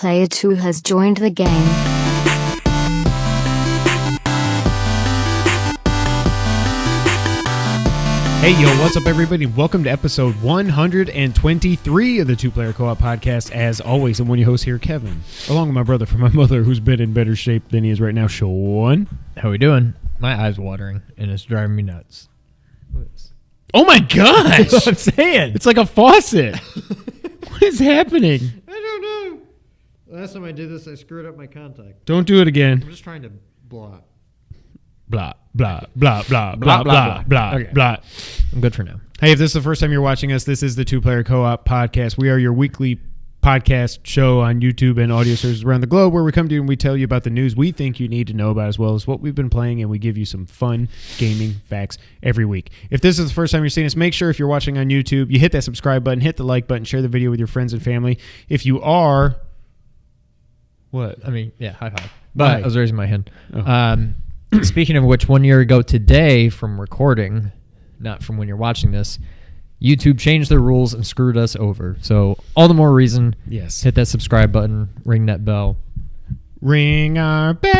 Player 2 has joined the game. Hey, yo, what's up, everybody? Welcome to episode 123 of the Two Player Co-op Podcast. As always, I'm one of your hosts here, Kevin, along with my brother from my mother, who's been in better shape than he is right now, Sean. How we doing? My eye's watering, and it's driving me nuts. Oh, my gosh! That's what I'm saying. It's like a faucet. What is happening? I don't know. Last time I did this, I screwed up my contact. Don't do it again. I'm just trying to blot. Blah, blah, blah, blah, blah, blah, blah, Okay. blah. I'm good for now. Hey, if this is the first time you're watching us, this is the Two Player Co-op Podcast. We are your weekly podcast show on YouTube and audio services around the globe where we come to you and we tell you about the news we think you need to know about, as well as what we've been playing, and we give you some fun gaming facts every week. If this is the first time you're seeing us, make sure if you're watching on YouTube, you hit that subscribe button, hit the like button, share the video with your friends and family. If you are... What? I mean, yeah, high five. Bye. I was raising my hand. Oh. Speaking of which, 1 year ago today from recording, not from when you're watching this, YouTube changed their rules and screwed us over. So all the more reason, Yes. hit that subscribe button, ring that bell. Ring our bell,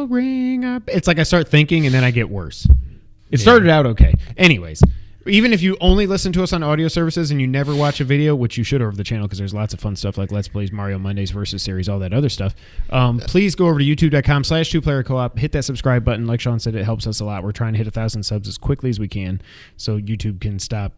ring our bell. It's like I start thinking and then I get worse. It started out okay. Anyways, even if you only listen to us on audio services and you never watch a video, which you should over the channel because there's lots of fun stuff like Let's Plays, Mario Mondays versus series, all that other stuff, please go over to youtube.com/2playercoop, hit that subscribe button. Like Sean said, it helps us a lot. We're trying to hit 1,000 subs as quickly as we can so YouTube can stop.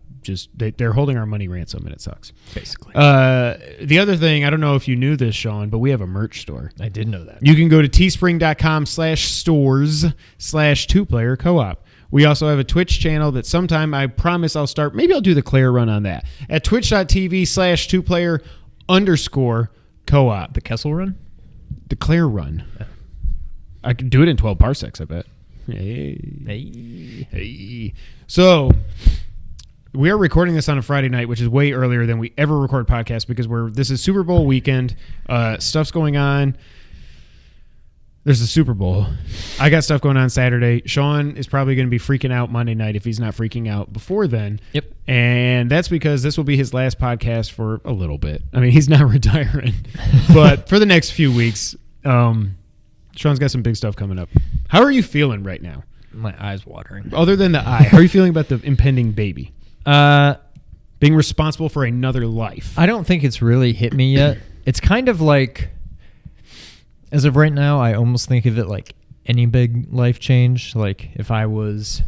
They're holding our money ransom and it sucks. Basically. The other thing, I don't know if you knew this, Sean, but we have a merch store. I did know that. You can go to teespring.com/stores/2playercoop. We also have a Twitch channel that sometime I promise I'll start. Maybe I'll do the Claire run on that at twitch.tv/2player_co-op. The Kessel run? The Claire run. I can do it in 12 parsecs, I bet. Hey. Hey. So we are recording this on a Friday night, which is way earlier than we ever record podcasts because this is Super Bowl weekend. Stuff's going on. There's the Super Bowl. I got stuff going on Saturday. Sean is probably going to be freaking out Monday night if he's not freaking out before then. Yep. And that's because this will be his last podcast for a little bit. I mean, he's not retiring. But for the next few weeks, Sean's got some big stuff coming up. How are you feeling right now? My eye's watering. Other than the eye, how are you feeling about the impending baby? Being responsible for another life. I don't think it's really hit me yet. It's kind of like... As of right now, I almost think of it like any big life change. Like if I was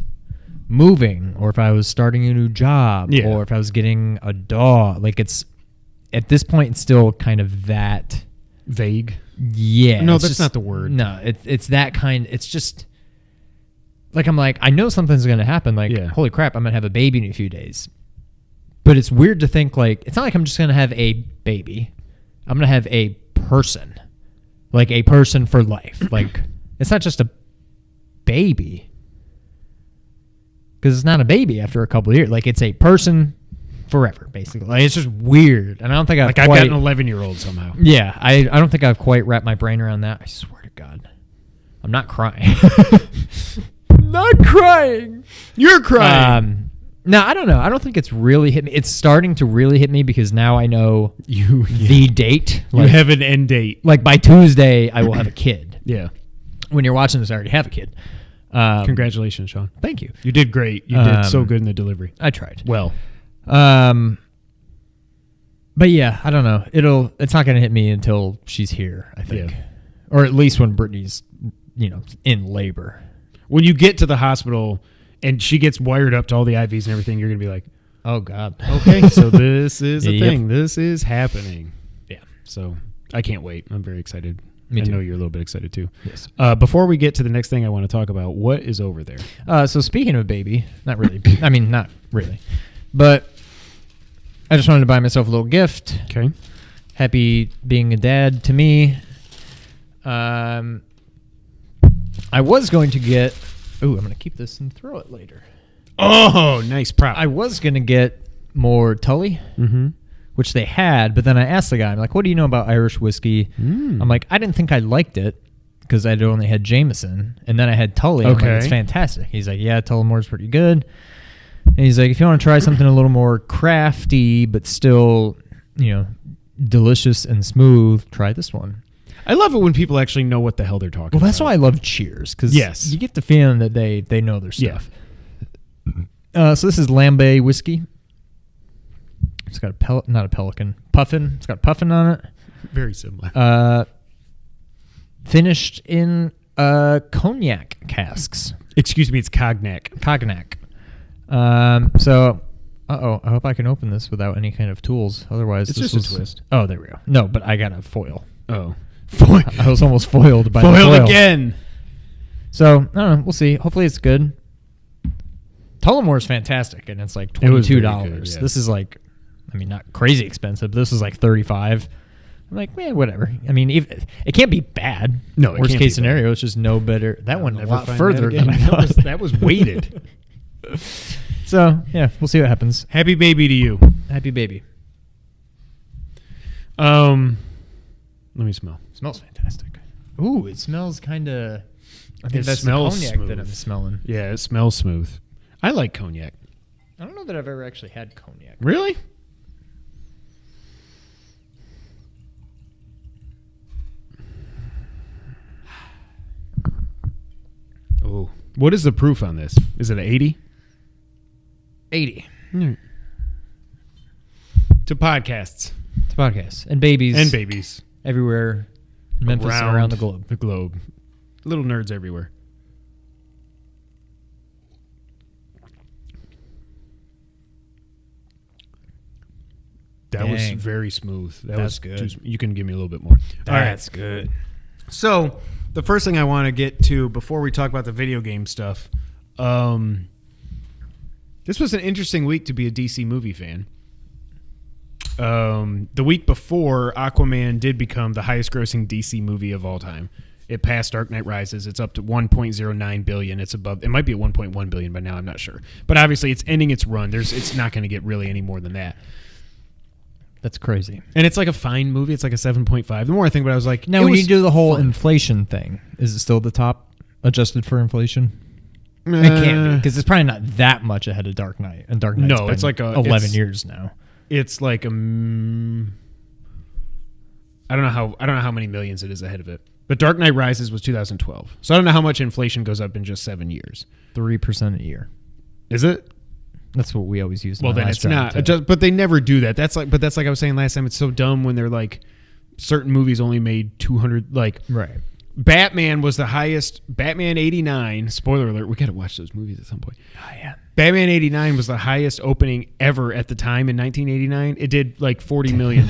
moving or if I was starting a new job or if I was getting a dog. Like it's at this point, it's still kind of that vague. Yeah. No, that's not the word. No, it's that kind. It's just like I'm like, I know something's going to happen. Like, holy crap, I'm going to have a baby in a few days. But it's weird to think like, it's not like I'm just going to have a baby. I'm going to have a person. Like a person for life. Like it's not just a baby. Because it's not a baby after a couple of years. Like it's a person forever, basically. Like, it's just weird. And I don't think I've got an 11-year-old somehow. Yeah. I don't think I've quite wrapped my brain around that. I swear to God. I'm not crying. I'm not crying. You're crying. No, I don't know. I don't think it's really hit me. It's starting to really hit me because now I know the date. You have an end date. Like by Tuesday, I will have a kid. Yeah. When you're watching this, I already have a kid. Congratulations, Sean. Thank you. You did great. You did so good in the delivery. I tried. Well. But yeah, I don't know. It's not going to hit me until she's here, I think. Yeah. Or at least when Brittany's, in labor. When you get to the hospital and she gets wired up to all the IVs and everything, you're going to be like, oh, God. Okay, so this is a thing. This is happening. Yeah. So I can't wait. I'm very excited. Me too. I know you're a little bit excited too. Yes. Before we get to the next thing I want to talk about, what is over there? So speaking of baby, not really. I mean, not really. But I just wanted to buy myself a little gift. Okay. Happy being a dad to me. I was going to get... Ooh, I'm going to keep this and throw it later. Oh, nice prop. I was going to get more Tully, which they had, but then I asked the guy, I'm like, what do you know about Irish whiskey? I'm like, I didn't think I liked it because I'd only had Jameson, and then I had Tully. Okay. I'm like, it's fantastic. He's like, yeah, Tullamore's pretty good. And he's like, if you want to try something a little more crafty, but still, delicious and smooth, try this one. I love it when people actually know what the hell they're talking about. Well, that's why I love Cheers, because Yes. you get the feeling that they know their stuff. So this is Lambe whiskey. It's got not a pelican, puffin. It's got puffin on it. Very similar. Finished in cognac casks. Excuse me, it's cognac. So, I hope I can open this without any kind of tools. Otherwise, It's this just a was, twist. Oh, there we go. No, but I got a foil. Oh. I was almost foiled by the Foiled foil. again. So, I don't know. We'll see. Hopefully it's good. Tullamore is fantastic, and it's like It was very $22. good, yeah. This is like, I mean, not crazy expensive. This is like $35. I'm like, man, whatever. I mean, it can't be bad. No, it Worst can't case be bad. scenario, it's just no better. That I'll went a never lot find further that than I again. thought. That was weighted. So, yeah, we'll see what happens. Happy baby to you. Happy baby. Let me smell. Smells fantastic. Ooh, it smells kind of. I think It that's the smells cognac smooth. that I'm smelling. Yeah, it smells smooth. I like cognac. I don't know that I've ever actually had cognac. Really? Oh, what is the proof on this? Is it 80? 80. To podcasts It's a podcast. And babies. and babies Everywhere. In Memphis and around the globe. The globe. Little nerds everywhere. That was Dang. very smooth. That's was good. You can give me a little bit more. All right. That's good. So, the first thing I want to get to before we talk about the video game stuff, this was an interesting week to be a DC movie fan. The week before, Aquaman did become the highest grossing DC movie of all time. It passed Dark Knight Rises. It's up to $1.09 billion. It's above. It might be at $1.1 billion by now. I'm not sure. But obviously, it's ending its run. It's not going to get really any more than that. That's crazy. And it's like a fine movie. It's like a 7.5. The more I think about it, I was like, Now, when you do the whole inflation thing, is it still the top adjusted for inflation? It can't be, because it's probably not that much ahead of Dark Knight. And Dark Knight's No, it's been like 11 years now. It's like I don't know how many millions it is ahead of it. But Dark Knight Rises was 2012. So I don't know how much inflation goes up in just 7 years. 3% a year. Is it? That's what we always use. Well, then it's not. But they never do that. That's like I was saying last time. It's so dumb when they're like, certain movies only made 200. Like, right. Batman was the highest. Batman 89. Spoiler alert. We got to watch those movies at some point. Oh, yeah. Batman 89 was the highest opening ever at the time in 1989. It did like $40 million.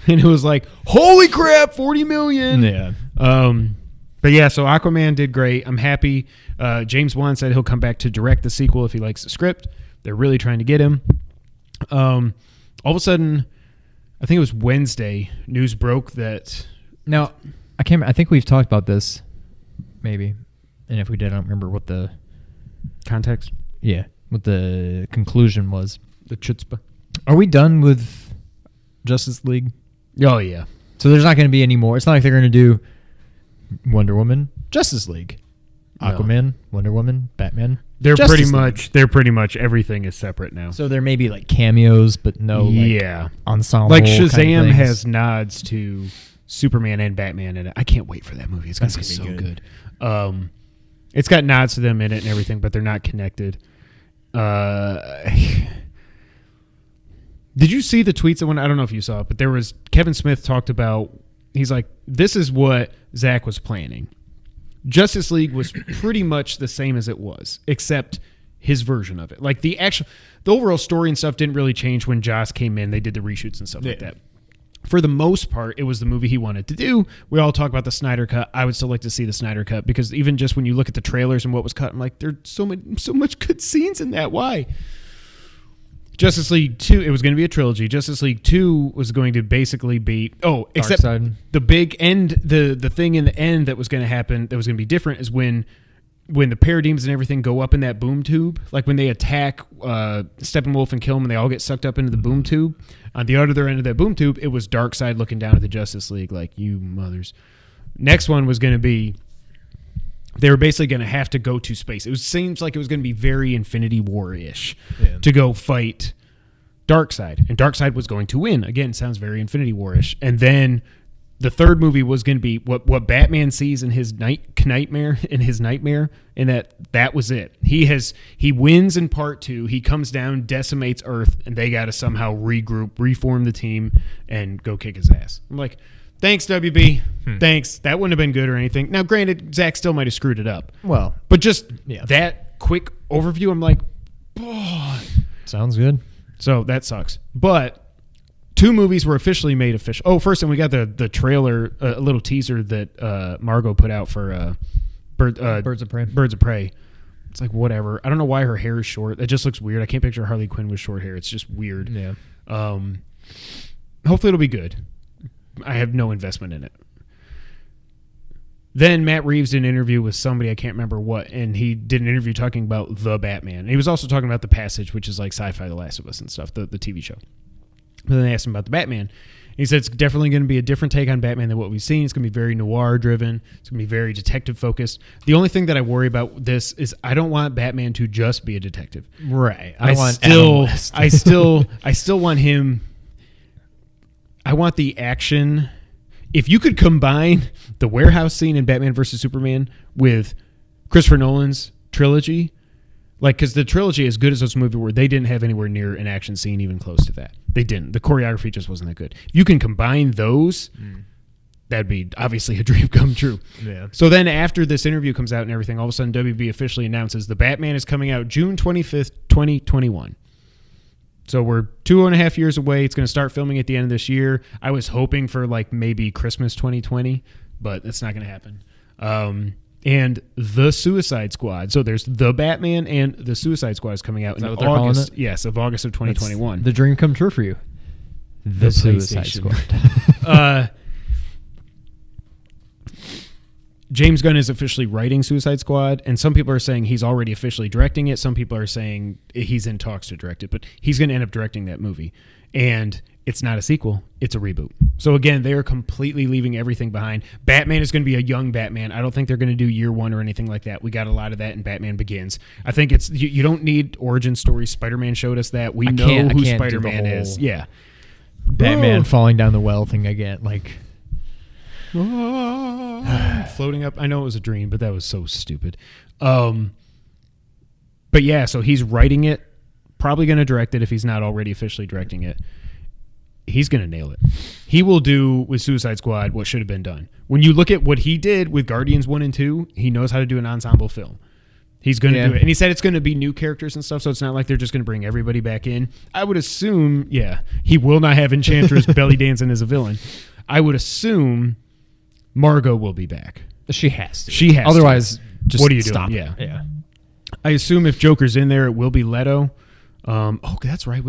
And it was like, holy crap, $40 million. Yeah. But yeah, so Aquaman did great. I'm happy. James Wan said he'll come back to direct the sequel if he likes the script. They're really trying to get him. All of a sudden, I think it was Wednesday, news broke that... Now, I think we've talked about this, maybe. And if we did, I don't remember what the... Context? Yeah, what the conclusion was. The chutzpah. Are we done with Justice League? Oh, yeah. So there's not going to be any more. It's not like they're going to do Wonder Woman, Justice League, Aquaman, Wonder Woman, Batman. They're Justice League. pretty much everything is separate now. So there may be like cameos, but no ensemble. Like kind of Shazam things. has nods to Superman and Batman in it. I can't wait for that movie. It's going to be so good. It's got nods to them in it and everything, but they're not connected. Did you see the tweets that went? I don't know if you saw it, but there was Kevin Smith talked about. He's like, this is what Zach was planning. Justice League was pretty much the same as it was, except his version of it. Like the overall story and stuff didn't really change when Joss came in. They did the reshoots and stuff like that. For the most part, it was the movie he wanted to do. We all talk about the Snyder Cut. I would still like to see the Snyder Cut because even just when you look at the trailers and what was cut, I'm like, there's so much good scenes in that. Why? Justice League 2, it was going to be a trilogy. Justice League 2 was going to basically be... except Darkseid. The big end, the thing in the end that was going to happen, that was going to be different, is when the Parademons and everything go up in that boom tube, like when they attack Steppenwolf and kill him and they all get sucked up into the boom tube, on the other end of that boom tube, it was Darkseid looking down at the Justice League like, you mothers. Next one was going to be... They were basically going to have to go to space. Seems like it was going to be very Infinity War-ish to go fight Darkseid, and Darkseid was going to win. Again, sounds very Infinity War-ish. And then the third movie was going to be what Batman sees in his nightmare, and that was it. He wins in part 2. He comes down, decimates Earth, and they got to somehow regroup, reform the team, and go kick his ass. I'm like, thanks, WB. Thanks. That wouldn't have been good or anything. Now, granted, Zack still might have screwed it up. Well, but just that quick overview, I'm like, oh. Sounds good. So that sucks. But 2 movies were officially made official. Oh, first, and we got the trailer, a little teaser that Margot put out for Birds of Prey. Birds of Prey. It's like, whatever. I don't know why her hair is short. It just looks weird. I can't picture Harley Quinn with short hair. It's just weird. Yeah. Hopefully it'll be good. I have no investment in it. Then Matt Reeves did an interview with somebody, I can't remember what, and he did an interview talking about The Batman. And he was also talking about The Passage, which is like Sci-Fi The Last of Us and stuff, the TV show. But then they asked him about The Batman. He said it's definitely going to be a different take on Batman than what we've seen. It's going to be very noir-driven. It's going to be very detective-focused. The only thing that I worry about this is I don't want Batman to just be a detective. Right. I still want him... I want the action... If you could combine the warehouse scene in Batman vs. Superman with Christopher Nolan's trilogy, like, because the trilogy, as good as those movies were, they didn't have anywhere near an action scene even close to that. They didn't. The choreography just wasn't that good. If you can combine those, that'd be obviously a dream come true. Yeah. So then after this interview comes out and everything, all of a sudden WB officially announces The Batman is coming out June 25th, 2021. So we're 2.5 years away. It's going to start filming at the end of this year. I was hoping for like maybe Christmas 2020, but that's not going to happen. And The Suicide Squad. So there's The Batman and The Suicide Squad is coming out in August. Yes, of August of 2021. That's the dream come true for you. The Suicide Squad. James Gunn is officially writing Suicide Squad, and some people are saying he's already officially directing it. Some people are saying he's in talks to direct it, but he's going to end up directing that movie. And it's not a sequel. It's a reboot. So again, they are completely leaving everything behind. Batman is going to be a young Batman. I don't think they're going to do year one or anything like that. We got a lot of that in Batman Begins. I think it's you don't need origin stories. Spider-Man showed us that. We know who Spider-Man is. Yeah. Batman falling down the well thing again. Like... floating up. I know it was a dream, but that was so stupid. But yeah, so he's writing it, probably going to direct it if he's not already officially directing it. He's going to nail it. He will do with Suicide Squad what should have been done. When you look at what he did with Guardians 1 and 2, he knows how to do an ensemble film. He's going to do it. And he said it's going to be new characters and stuff, so it's not like they're just going to bring everybody back in. I would assume, he will not have Enchantress belly dancing as a villain. I would assume Margot will be back. She has to. She has Otherwise, to. just what are you stop doing? it. Yeah. I assume if Joker's in there, it will be Leto. That's right.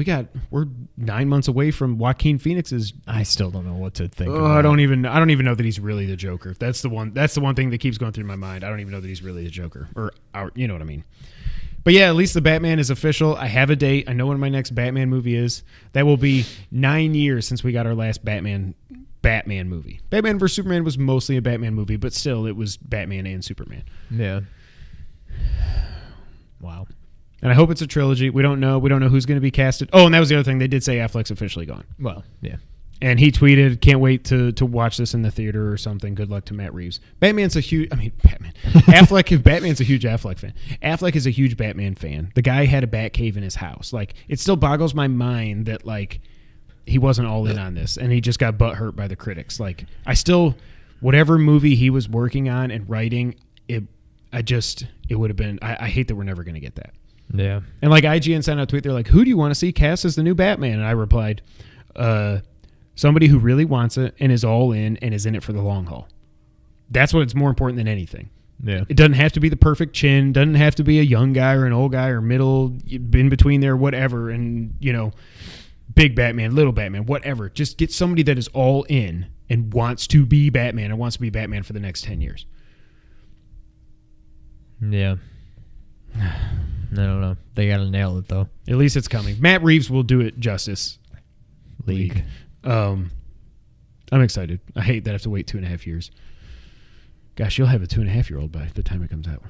We're 9 months away from Joaquin Phoenix's. I still don't know what to think. I don't even know that he's really the Joker. That's the one thing that keeps going through my mind. I don't even know that he's really the Joker, you know what I mean. But yeah, at least the Batman is official. I have a date. I know when my next Batman movie is. That will be 9 years since we got our last Batman movie. Batman vs. Superman was mostly a Batman movie, but still it was Batman and Superman. Yeah. Wow. And I hope it's a trilogy. We don't know who's going to be casted. Oh, and that was the other thing. They did say Affleck's officially gone. Well, yeah. And he tweeted, "Can't wait to watch this in the theater or something. Good luck to Matt Reeves." Batman's a huge Affleck is a huge Affleck fan. Affleck is a huge Batman fan. The guy had a Batcave in his house. Like, it still boggles my mind that like he wasn't all in on this and he just got butthurt by the critics. Like, whatever movie he was working on and writing, it would have been, I hate that we're never going to get that. Yeah. And like IGN sent out a tweet, they're like, "Who do you want to see cast as the new Batman?" And I replied, somebody who really wants it and is all in and is in it for the long haul. That's what's more important than anything. Yeah. It doesn't have to be the perfect chin, doesn't have to be a young guy or an old guy or middle, in between there, whatever. And, big Batman, little Batman, whatever. Just get somebody that is all in and wants to be Batman and wants to be Batman for the next 10 years. Yeah. I don't know. They got to nail it, though. At least it's coming. Matt Reeves will do it justice. League. I'm excited. I hate that I have to wait 2.5 years. Gosh, you'll have a 2.5-year-old by the time it comes out.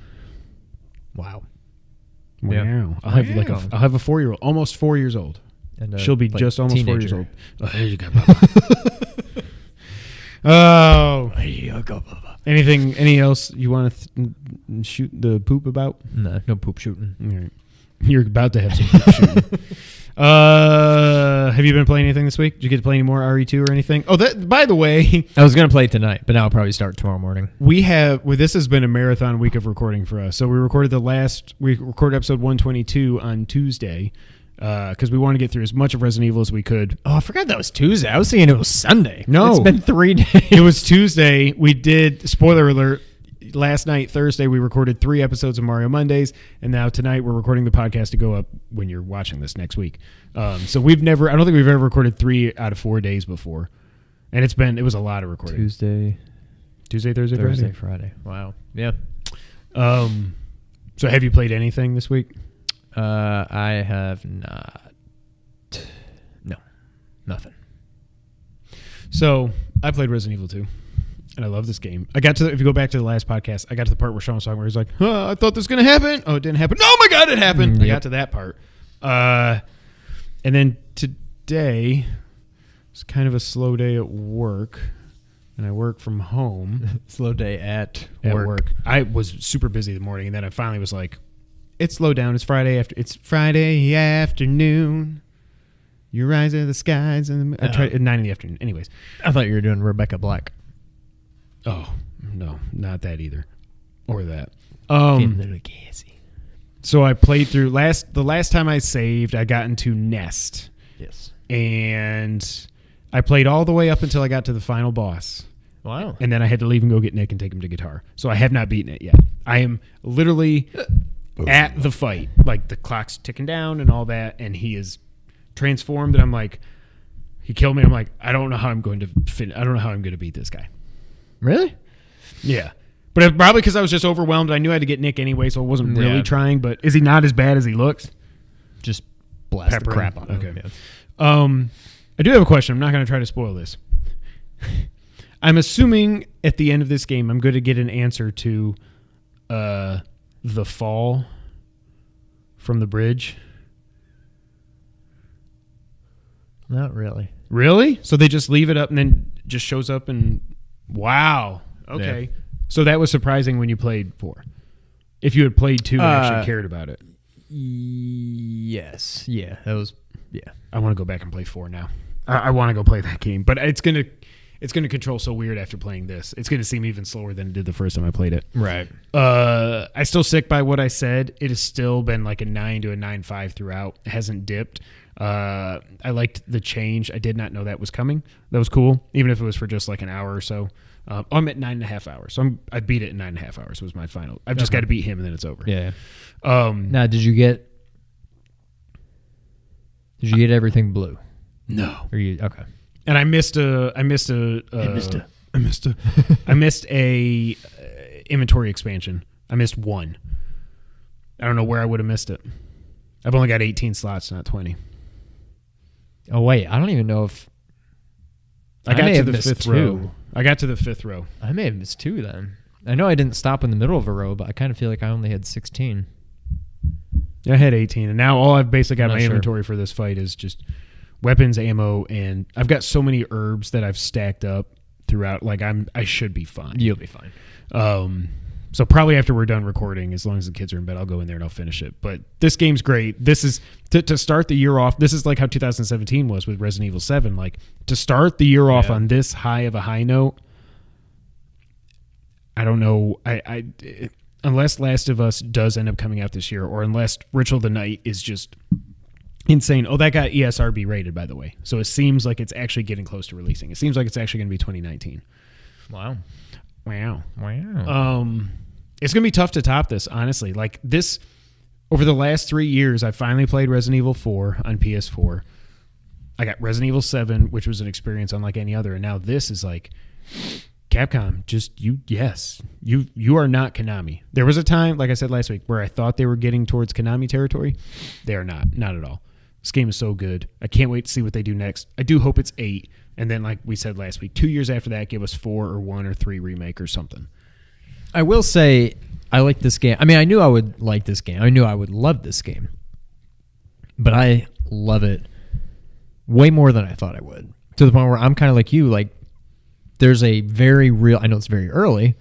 Wow. Wow. I'll have a 4-year-old, almost 4 years old. And She'll be like, just almost 4 years teenager. old. Oh, there you go, Bubba. Oh. There you go, Bubba. Any else you want to shoot the poop about? No poop shooting. All right. You're about to have some poop shooting. Have you been playing anything this week? Did you get to play any more RE2 or anything? Oh, by the way, I was gonna play it tonight, but now I'll probably start tomorrow morning. this has been a marathon week of recording for us. So we recorded episode 122 on Tuesday because we want to get through as much of Resident Evil as we could. Oh, I forgot that was Tuesday. I was thinking it was Sunday. No. It's been 3 days. It was Tuesday. We did, spoiler alert, last night, Thursday, we recorded 3 episodes of Mario Mondays, and now tonight we're recording the podcast to go up when you're watching this next week. So I don't think we've ever recorded 3 out of 4 days before, and it was a lot of recording. Tuesday, Thursday, Friday. Wow. Yeah. So have you played anything this week? I have not. No, nothing. So I played Resident Evil 2. And I love this game. If you go back to the last podcast, I got to the part where Sean was talking where he's like, I thought this was going to happen. Oh, it didn't happen. Oh my God, it happened. Yep. I got to that part. And then today was kind of a slow day at work. And I work from home. Slow day at work. I was super busy the morning. And then I finally was like, it's slow down. It's Friday afternoon. You rise in the skies. And I tried at 9 in the afternoon. Anyways. I thought you were doing Rebecca Black. Oh, no, not that either. Or that. So I played through the last time I saved, I got into Nest. Yes. And I played all the way up until I got to the final boss. Wow. And then I had to leave and go get Nick and take him to guitar. So I have not beaten it yet. I am literally at the fight. Like the clock's ticking down and all that, and he is transformed, and I'm like, he killed me. I'm like, I don't know how I'm going to beat this guy. Really? Yeah. But probably because I was just overwhelmed. I knew I had to get Nick anyway, so I wasn't really trying. But is he not as bad as he looks? Just blast Pepper the crap him. on him. Okay. Yeah. I do have a question. I'm not going to try to spoil this. I'm assuming at the end of this game, I'm going to get an answer to the fall from the bridge. Not really. Really? So they just leave it up and then just shows up and... Wow. Okay. Yeah. So that was surprising when you played 4. If you had played 2 and actually cared about it. Yes. Yeah. That was. Yeah. I want to go back and play 4 now. I want to go play that game, but it's gonna control so weird after playing this. It's gonna seem even slower than it did the first time I played it. Right. I still stick by what I said. It has still been like a 9 to a 9.5 throughout. It hasn't dipped. I liked the change. I did not know that was coming. That was cool, even if it was for just like an hour or so. I'm at 9.5 hours, so I beat it in 9.5 hours. Was my final. I've just got to beat him, and then it's over. Yeah. Now, did you get everything blue? No. Are you okay? And I missed a inventory expansion. I missed 1. I don't know where I would have missed it. I've only got 18 slots, not 20. Oh wait, I don't even know if I got to the 5th row. I got to the 5th row. I may have missed 2 then. I know I didn't stop in the middle of a row, but I kind of feel like I only had 16. I had 18, and now all I've basically got my inventory for this fight is just weapons, ammo, and I've got so many herbs that I've stacked up throughout. Like I should be fine. You'll be fine. So probably after we're done recording, as long as the kids are in bed, I'll go in there and I'll finish it. But this game's great. This is to start the year off. This is like how 2017 was with Resident Evil 7. Like to start the year off on this high of a high note. I don't know. I unless Last of Us does end up coming out this year, or unless Ritual of the Night is just insane. Oh, that got ESRB rated, by the way. So it seems like it's actually getting close to releasing. It seems like it's actually going to be 2019. Wow. It's going to be tough to top this, honestly. Like this, over the last 3 years, I finally played Resident Evil 4 on PS4. I got Resident Evil 7, which was an experience unlike any other. And now this is like, Capcom, you are not Konami. There was a time, like I said last week, where I thought they were getting towards Konami territory. They are not at all. This game is so good. I can't wait to see what they do next. I do hope it's 8. And then, like we said last week, 2 years after that, give us 4 or 1 or 3 remake or something. I will say I like this game. I mean, I knew I would like this game. I knew I would love this game. But I love it way more than I thought I would. To the point where I'm kind of like you, like there's a very real, I know it's very early,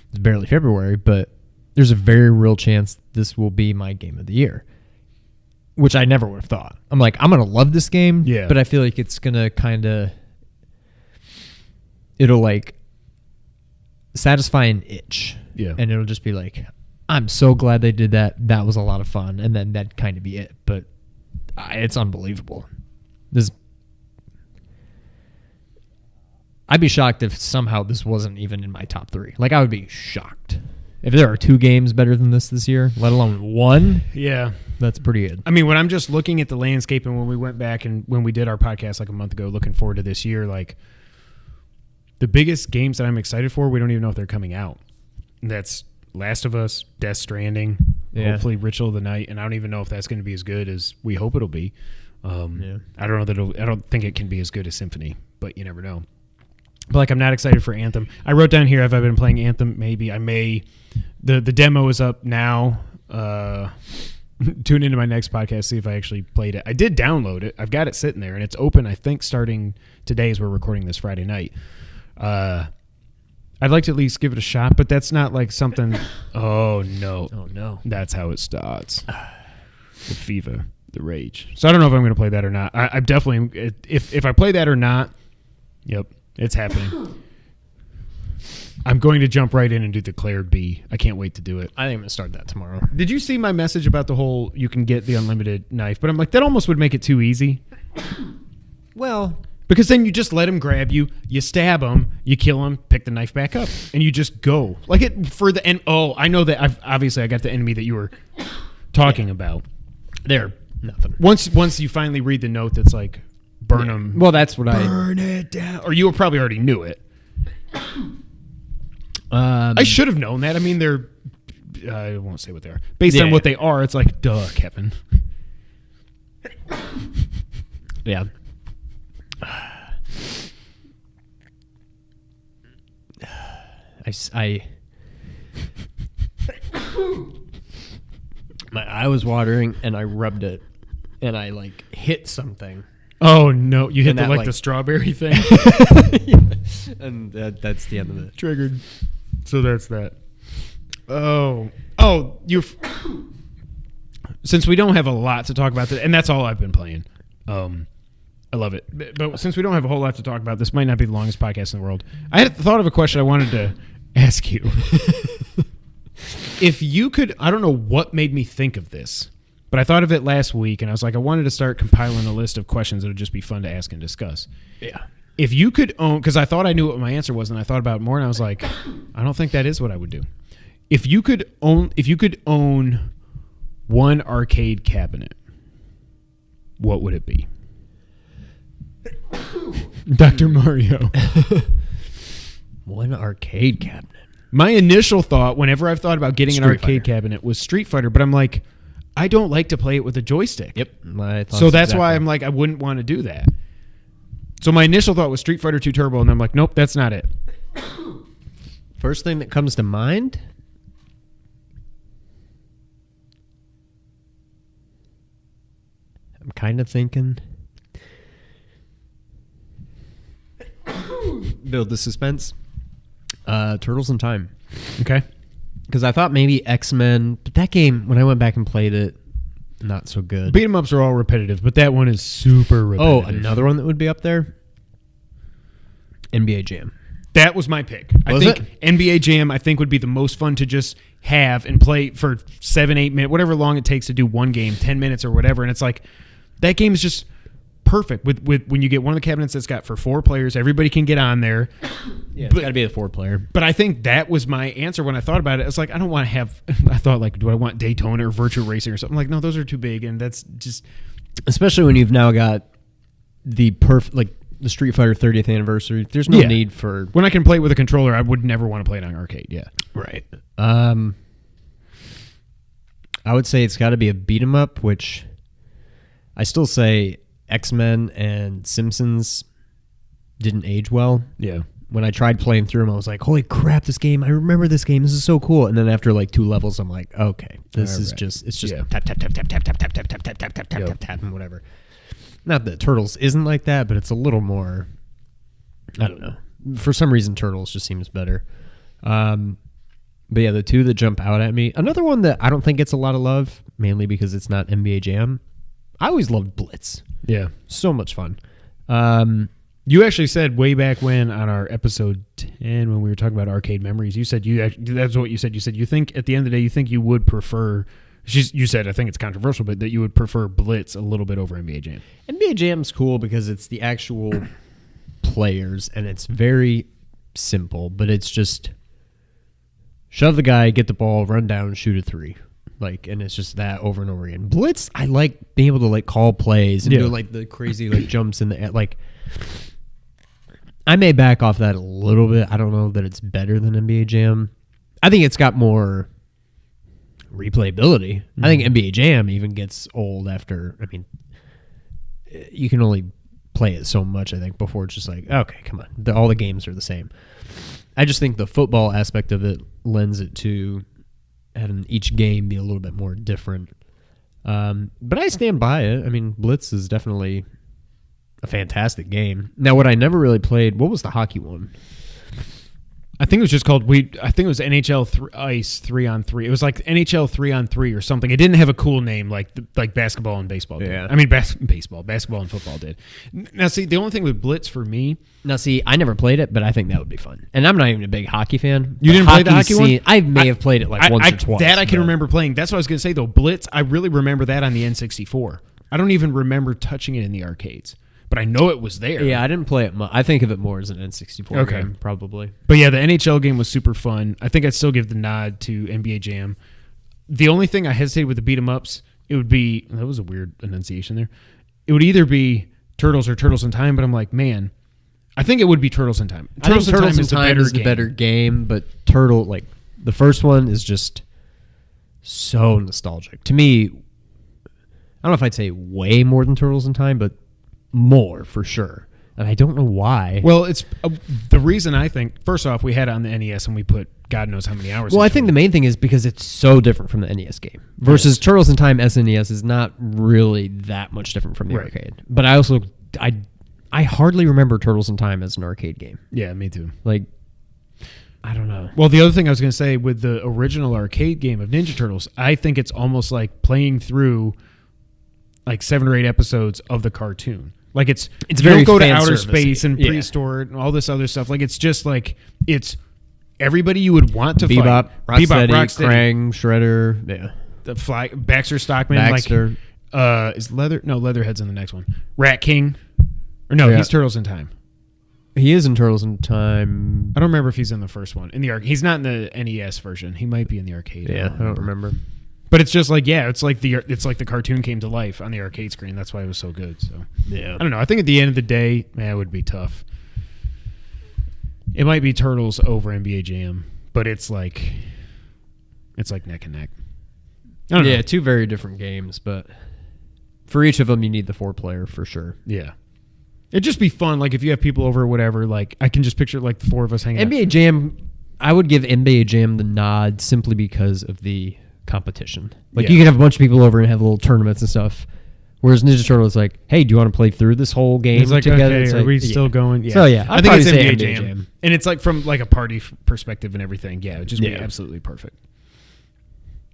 it's barely February, but there's a very real chance this will be my game of the year, which I never would have thought. I'm like, I'm going to love this game, but I feel like it's going to kind of, it'll like satisfy an itch. Yeah. And it'll just be like, I'm so glad they did that. That was a lot of fun. And then that'd kind of be it. But it's unbelievable. I'd be shocked if somehow this wasn't even in my top 3. Like, I would be shocked. If there are 2 games better than this year, let alone 1, that's pretty good. I mean, when I'm just looking at the landscape and when we went back and when we did our podcast like a month ago, looking forward to this year, like the biggest games that I'm excited for, we don't even know if they're coming out. And that's Last of Us, Death Stranding, hopefully Ritual of the Night, and I don't even know if that's going to be as good as we hope it'll be. I don't know that I don't think it can be as good as Symphony, but you never know. But like, I'm not excited for Anthem. I wrote down here, have I been playing Anthem? Maybe. I may. The demo is up now. Tune into my next podcast, see if I actually played it. I did download it. I've got it sitting there, and it's open, I think, starting today as we're recording this Friday night. I'd like to at least give it a shot, but that's not like something. Oh no! That's how it starts. The fever, the rage. So I don't know if I'm going to play that or not. I'm definitely, if I play that or not. Yep, it's happening. I'm going to jump right in and do Declared B. I can't wait to do it. I think I'm going to start that tomorrow. Did you see my message about the whole you can get the unlimited knife? But I'm like, that almost would make it too easy. Well, because then you just let him grab you, you stab him, you kill him, pick the knife back up, and you just go. Like it for the end. Oh, I know that. I got the enemy that you were talking about. They're nothing. Once you finally read the note that's like, burn them. Well, that's what burn it down. Or you probably already knew it. I should have known that. I mean, they're. I won't say what they are. Based on what they are, it's like, duh, Kevin. Yeah. My eye was watering, and I rubbed it, and I like hit something. Oh no! You hit And the that, like like- the strawberry thing. And that's the end of it. Triggered. So that's that. Oh, you. Since we don't have a lot to talk about, and that's all I've been playing. I love it. But since we don't have a whole lot to talk about, this might not be the longest podcast in the world. I had thought of a question I wanted to ask you. If you could, I don't know what made me think of this, but I thought of it last week, and I was like, I wanted to start compiling a list of questions that would just be fun to ask and discuss. Yeah. If you could own, because I thought I knew what my answer was, and I thought about it more, and I was like, I don't think that is what I would do. If you could own one arcade cabinet, what would it be? Dr. Mario. One arcade cabinet. My initial thought, whenever I've thought about getting an Street arcade Fighter. cabinet, was Street Fighter, but I'm like, I don't like to play it with a joystick. Yep. So that's why I'm like, I wouldn't want to do that. So my initial thought was Street Fighter 2 Turbo, and I'm like, nope, that's not it. First thing that comes to mind. I'm kind of thinking. Build the suspense. Turtles in Time. Okay. Because I thought maybe X-Men, but that game, when I went back and played it, not so good. Beat 'em ups are all repetitive, but that one is super repetitive. Oh, another one that would be up there? NBA Jam. That was my pick. Was I think NBA Jam, I think, would be the most fun to just have and play for 7-8 minutes, whatever long it takes to do one game, 10 minutes or whatever. And it's like, that game is just perfect with when you get one of the cabinets that's got for 4 players, everybody can get on there. Yeah, it's got to be a 4-player. But I think that was my answer when I thought about it. It's like, I don't want to have, I thought like, do I want Daytona or Virtua Racing or something? Like, no, those are too big. And that's just. Especially when you've now got the perfect, like the Street Fighter 30th anniversary. There's no need for. When I can play it with a controller, I would never want to play it on arcade. Yeah. Right. I would say it's got to be a beat 'em up, which I still say X-Men and Simpsons didn't age well. Yeah. When I tried playing through them, I was like, holy crap, this game, I remember this game. This is so cool. And then after like 2 levels, I'm like, okay, this is just, it's just tap, tap, tap, tap, tap, tap, tap, tap, tap, tap, tap, tap, tap, tap, and whatever. Not that Turtles isn't like that, but it's a little more. I don't know. For some reason, Turtles just seems better. But yeah, the two that jump out at me. Another one that I don't think gets a lot of love, mainly because it's not NBA Jam. I always loved Blitz. Yeah. So much fun. You actually said way back when on our episode 10 when we were talking about arcade memories, you said that's what you said. You said you think at the end of the day you think you would prefer. You said I think it's controversial, but that you would prefer Blitz a little bit over NBA Jam. NBA Jam's cool because it's the actual players and it's very simple, but it's just shove the guy, get the ball, run down, shoot a three. And it's just that over and over again. Blitz, I like being able to call plays and do the crazy jumps in the air. I may back off that a little bit. I don't know that it's better than NBA Jam. I think it's got more replayability. I think NBA Jam even gets old after. I mean, you can only play it so much. I think before it's just okay, come on, all the games are the same. I just think the football aspect of it lends it to having each game be a little bit more different. But I stand by it. I mean, Blitz is definitely a fantastic game. Now, what I never really played, what was the hockey one? I think it was just called I think it was NHL Ice 3-on-3. It was like NHL 3-on-3 or something. It didn't have a cool name like basketball and baseball did. Yeah. I mean basketball and football did. Now see, the only thing with Blitz for me. Now see, I never played it, but I think that would be fun. And I'm not even a big hockey fan. You didn't play the hockey one? I may have played it once or twice. That I can remember playing. That's what I was going to say though. Blitz, I really remember that on the N64. I don't even remember touching it in the arcades. But I know it was there. Yeah, I didn't play it much. I think of it more as an N64 game, probably. But yeah, the NHL game was super fun. I think I'd still give the nod to NBA Jam. The only thing I hesitated with the beat 'em ups, it would be, that was a weird enunciation there. It would either be Turtles or Turtles in Time, but I'm like, man, I think it would be Turtles in Time. Turtles in Time is the better game, but the first one is just so nostalgic. To me, I don't know if I'd say way more than Turtles in Time, but more for sure, and I don't know why. Well, it's the reason I think. First off, we had it on the NES and we put God knows how many hours. Well, I think the main thing is because it's so different from the NES game versus Turtles in Time SNES is not really that much different from the arcade. But I hardly remember Turtles in Time as an arcade game. Yeah, me too. I don't know. Well, the other thing I was going to say with the original arcade game of Ninja Turtles, I think it's almost like playing through 7 or 8 episodes of the cartoon. It's very go to outer space and prehistoric and all this other stuff. It's just it's everybody you would want to Bebop, fight. Rocksteady, Rocksteady, Krang, Shredder, the Baxter Stockman, Baxter. Is Leatherhead's in the next one. Rat King, or no, he's Turtles in Time. He is in Turtles in Time. I don't remember if he's in the first one. He's not in the NES version. He might be in the arcade. Yeah, I don't remember. But it's just it's like the cartoon came to life on the arcade screen. That's why it was so good. So yeah, I don't know. I think at the end of the day, it would be tough. It might be Turtles over NBA Jam, but it's like neck and neck. I don't know. Two very different games, but for each of them, you need the 4-player for sure. Yeah, it'd just be fun. If you have people over or whatever, I can just picture the 4 of us hanging. NBA Jam, I would give NBA Jam the nod simply because of the competition. You could have a bunch of people over and have little tournaments and stuff. Whereas Ninja Turtle is hey, do you want to play through this whole game together? Okay, are we still going? Yeah. So yeah, I think it's NBA Jam. And it's from a party perspective and everything. Yeah, it would just be absolutely perfect.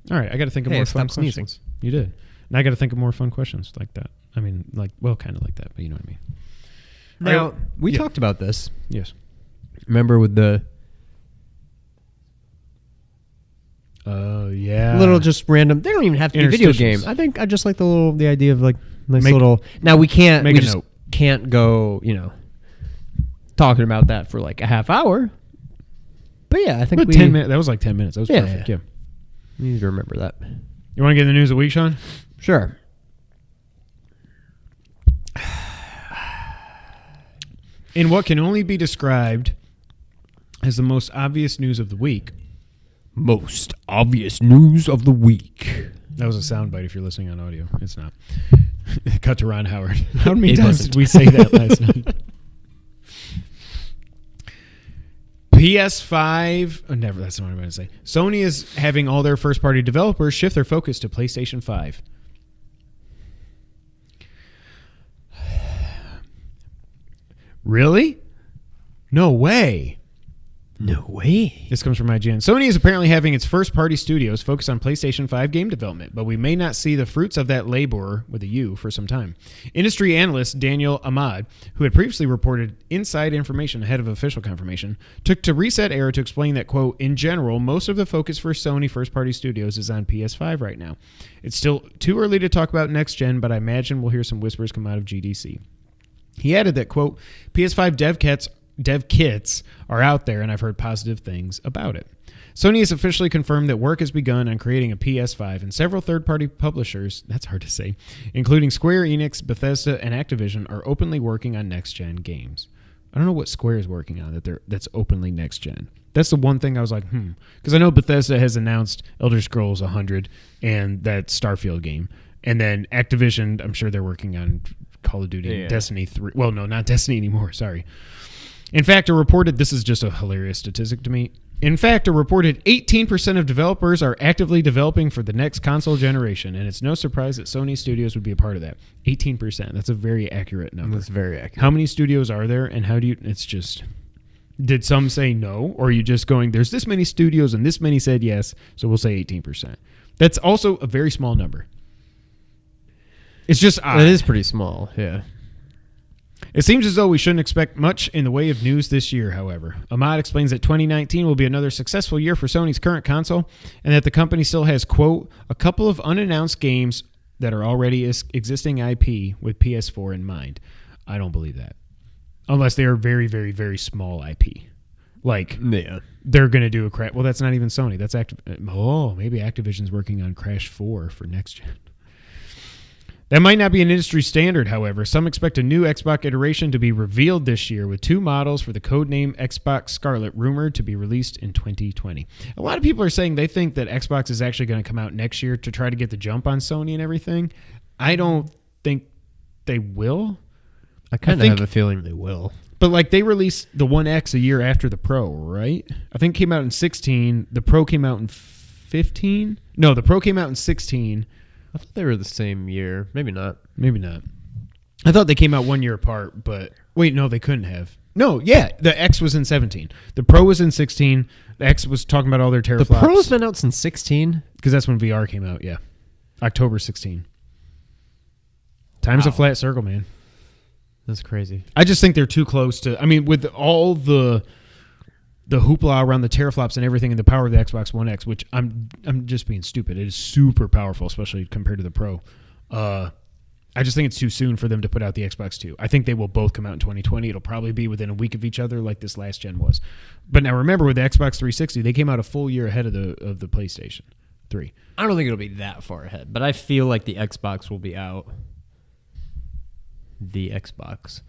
All right, I got to think of more fun questions. You did. And I got to think of more fun questions like that. I mean, kind of like that, but you know what I mean. Now, we talked about this. Yes. Remember with the little just random. They don't even have to be video game. I think I just like the idea of nice little. Now we can't. We just can't go. Talking about that for a half hour. But yeah, I think 10 minutes. That was 10 minutes. That was perfect. Yeah. You need to remember that. You want to get the news of the week, Sean? Sure. In what can only be described as the most obvious news of the week. Most obvious news of the week. That was a soundbite if you're listening on audio. It's not. Cut to Ron Howard. How many times did we say that last night? PS5. Oh, never. That's not what I'm going to say. Sony is having all their first-party developers shift their focus to PlayStation 5. Really? No way. No way. This comes from IGN. Sony is apparently having its first-party studios focus on PlayStation 5 game development, but we may not see the fruits of that labor, with a U, for some time. Industry analyst Daniel Ahmad, who had previously reported inside information ahead of official confirmation, took to Reset Era to explain that, quote, in general, most of the focus for Sony first-party studios is on PS5 right now. It's still too early to talk about next-gen, but I imagine we'll hear some whispers come out of GDC. He added that, quote, PS5 dev kits are out there, and I've heard positive things about it. Sony has officially confirmed that work has begun on creating a PS5, and several third-party publishers, that's hard to say, including Square Enix, Bethesda, and Activision, are openly working on next-gen games. I don't know what Square is working on that's openly next-gen. That's the one thing I was like, because I know Bethesda has announced Elder Scrolls 100 and that Starfield game, and then Activision, I'm sure they're working on Call of Duty, Destiny 3. Well, no, not Destiny anymore, sorry. In fact, this is just a hilarious statistic to me. In fact, a reported 18% of developers are actively developing for the next console generation, and it's no surprise that Sony Studios would be a part of that. 18%. That's a very accurate number. That's very accurate. How many studios are there, and it's just, did some say no, or are you just going, there's this many studios and this many said yes, so we'll say 18%. That's also a very small number. It's just odd. It is pretty small, yeah. It seems as though we shouldn't expect much in the way of news this year, however. Ahmad explains that 2019 will be another successful year for Sony's current console, and that the company still has, quote, a couple of unannounced games that are already existing IP with PS4 in mind. I don't believe that. Unless they are very, very, very small IP. Like, they're going to do a Crash. Well, that's not even Sony. That's maybe Activision's working on Crash 4 for next gen. That might not be an industry standard, however. Some expect a new Xbox iteration to be revealed this year, with 2 models for the codename Xbox Scarlet rumored to be released in 2020. A lot of people are saying they think that Xbox is actually going to come out next year to try to get the jump on Sony and everything. I don't think they will. I kind of have a feeling they will. But like they released the One X a year after the Pro, right? I think it came out in 16. The Pro came out in 15. No, the Pro came out in 16. I thought they were the same year. Maybe not. Maybe not. I thought they came out 1 year apart, but wait, no, they couldn't have. No, yeah, the X was in 17. The Pro was in 16. The X was talking about all their teraflops. The Pro's been out since 16? Because that's when VR came out, yeah. October 16. Time's a flat circle, man. That's crazy. I just think they're too close to... I mean, with all the hoopla around the teraflops and everything and the power of the Xbox One X, which I'm just being stupid. It is super powerful, especially compared to the Pro. I just think it's too soon for them to put out the Xbox 2. I think they will both come out in 2020. It'll probably be within a week of each other like this last gen was. But now remember, with the Xbox 360, they came out a full year ahead of the PlayStation 3. I don't think it'll be that far ahead, but I feel like the Xbox will be out. The Xbox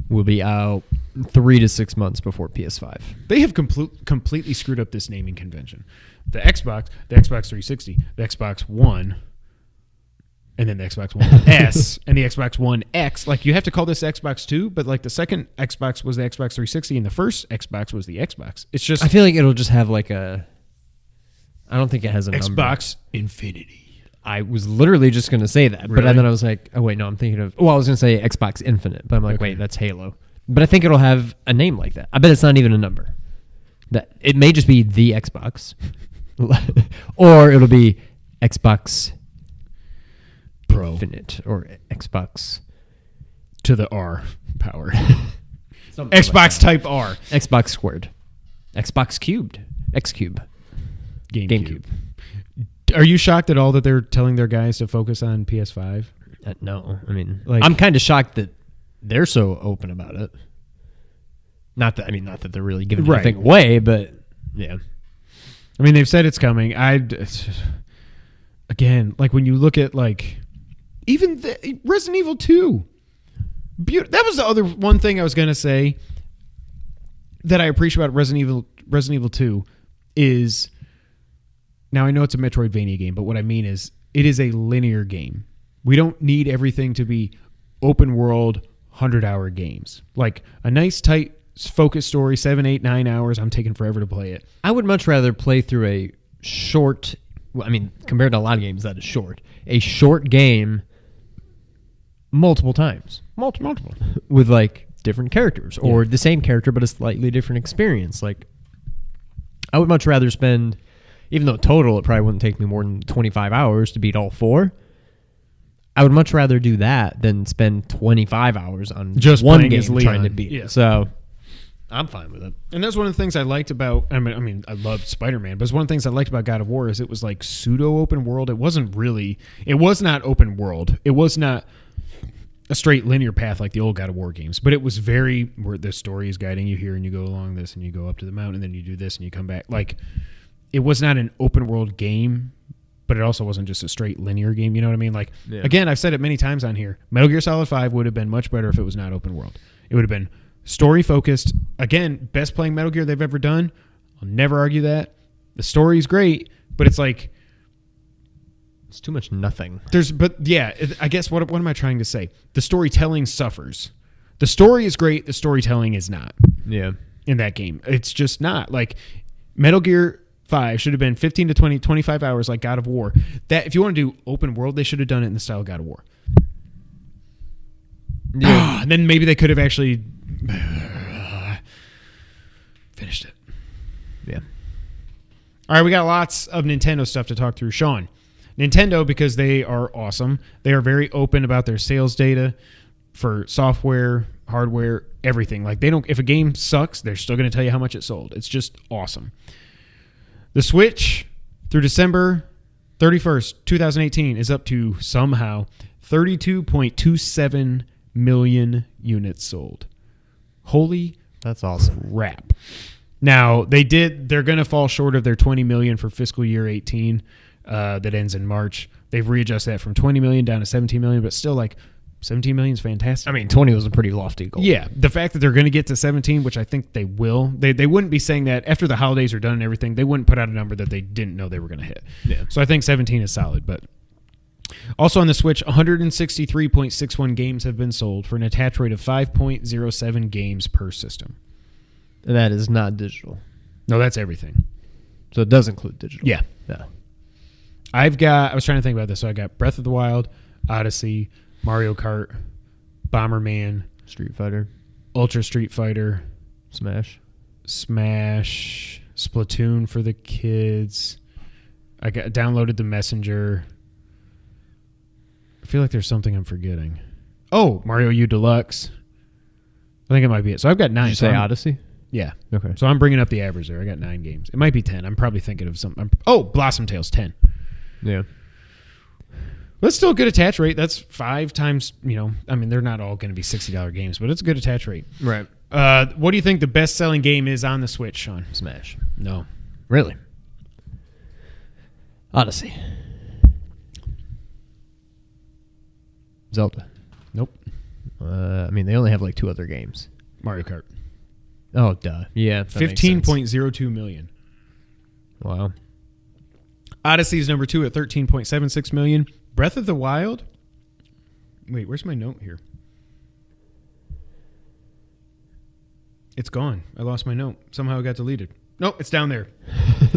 will be out 3 to 6 months before PS5. They have completely screwed up this naming convention. The Xbox 360, the Xbox One, and then the Xbox One S, and the Xbox One X. Like, you have to call this Xbox 2, but like the second Xbox was the Xbox 360, and the first Xbox was the Xbox. It's just... I feel like it'll just have like a... I don't think it has a Xbox number. Infinity. I was literally just going to say that, really? But then I was like, oh, wait, no, I'm thinking of... Well, I was going to say Xbox Infinite, but I'm like, okay. Wait, that's Halo. But I think it'll have a name like that. I bet it's not even a number. That it may just be the Xbox. Or it'll be Xbox Pro. Infinite or Xbox... To the R power. Xbox like type R. Xbox squared. Xbox cubed. X cube. GameCube. Are you shocked at all that they're telling their guys to focus on PS5? No. I mean, like, I'm kind of shocked that they're so open about it. Not that they're really giving anything away, but yeah. I mean, they've said it's coming. Again, like when you look at like even the Resident Evil 2. That was the other one thing I was going to say that I appreciate about Resident Evil 2 is... Now, I know it's a Metroidvania game, but what I mean is it is a linear game. We don't need everything to be open world, 100-hour games. Like a nice, tight, focused story, 7, 8, 9 hours. I'm taking forever to play it. I would much rather play through a short... Well, I mean, compared to a lot of games, that is short. A short game multiple times. Multiple. With like different characters or the same character but a slightly different experience. Like, I would much rather spend, even though total it probably wouldn't take me more than 25 hours to beat all 4, I would much rather do that than spend 25 hours on just one playing game as Leon. trying to beat Yeah. it. So I'm fine with it. And that's one of the things I liked about, I mean, I loved Spider-Man, but it's one of the things I liked about God of War is it was like pseudo open world. It was not open world. It was not a straight linear path like the old God of War games, but it was very, where the story is guiding you here and you go along this and you go up to the mountain and then you do this and you come back. Like, it was not an open world game, but it also wasn't just a straight linear game. You know what I mean? Like, again, I've said it many times on here. Metal Gear Solid 5 would have been much better if it was not open world. It would have been story focused. Again, best playing Metal Gear they've ever done. I'll never argue that. The story's great, but it's like, it's too much nothing. I guess what am I trying to say? The storytelling suffers. The story is great. The storytelling is not. Yeah. In that game, it's just not. Like, Metal Gear 5 should have been 15 to 20, 25 hours like God of War. That if you want to do open world, they should have done it in the style of God of War. Yeah. And then maybe they could have actually finished it. Yeah. All right, we got lots of Nintendo stuff to talk through. Sean, Nintendo, because they are awesome, they are very open about their sales data for software, hardware, everything. Like, they don't, if a game sucks, they're still going to tell you how much it sold. It's just awesome. The Switch through December 31st, 2018 is up to somehow 32.27 million units sold. Holy, that's awesome. Crap. Now, they're going to fall short of their 20 million for fiscal year 18 that ends in March. They've readjusted that from 20 million down to 17 million, but still, like, 17 million is fantastic. I mean, 20 was a pretty lofty goal. Yeah, the fact that they're going to get to 17, which I think they will, they wouldn't be saying that after the holidays are done and everything. They wouldn't put out a number that they didn't know they were going to hit. Yeah. So I think 17 is solid. But also on the Switch, 163.61 games have been sold for an attach rate of 5.07 games per system. And that is not digital. No, that's everything. So it does include digital. Yeah. Yeah. I was trying to think about this. So I got Breath of the Wild, Odyssey, Mario Kart, Bomberman, Street Fighter, Ultra Street Fighter, Smash, Splatoon for the kids. I downloaded the Messenger. I feel like there's something I'm forgetting. Oh, Mario U Deluxe. I think it might be it. So I've got 9. Did you say Odyssey? Yeah. Okay. So I'm bringing up the average there. I got 9 games. It might be 10. I'm probably thinking of something. Blossom Tales 10. Yeah. That's still a good attach rate. That's 5 times, I mean, they're not all going to be $60 games, but it's a good attach rate. Right. What do you think the best-selling game is on the Switch, Sean? Smash. No. Really? Odyssey. Zelda. Nope. I mean, they only have like 2 other games. Mario Kart. Oh, duh. Yeah. 15.02 million. Wow. Odyssey is number 2 at 13.76 million. Breath of the Wild. Wait, where's my note here? It's gone. I lost my note. Somehow it got deleted. Nope, it's down there.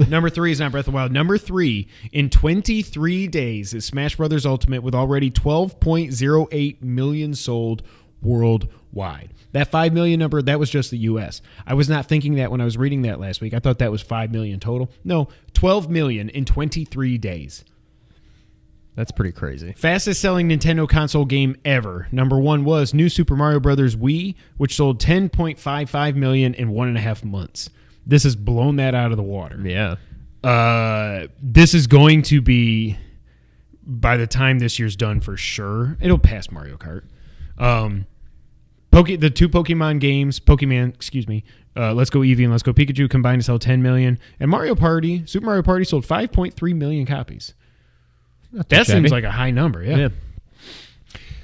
Number 3 is not Breath of the Wild. Number 3 in 23 days is Smash Brothers Ultimate with already 12.08 million sold worldwide. That 5 million number, that was just the U.S. I was not thinking that when I was reading that last week. I thought that was 5 million total. No, 12 million in 23 days. That's pretty crazy. Fastest selling Nintendo console game ever. Number 1 was New Super Mario Bros. Wii, which sold 10.55 million in 1.5 months. This has blown that out of the water. Yeah. This is going to be, by the time this year's done for sure, it'll pass Mario Kart. The 2 Pokemon games, Let's Go Eevee and Let's Go Pikachu combined to sell 10 million. And Super Mario Party sold 5.3 million copies. That seems like a high number, yeah.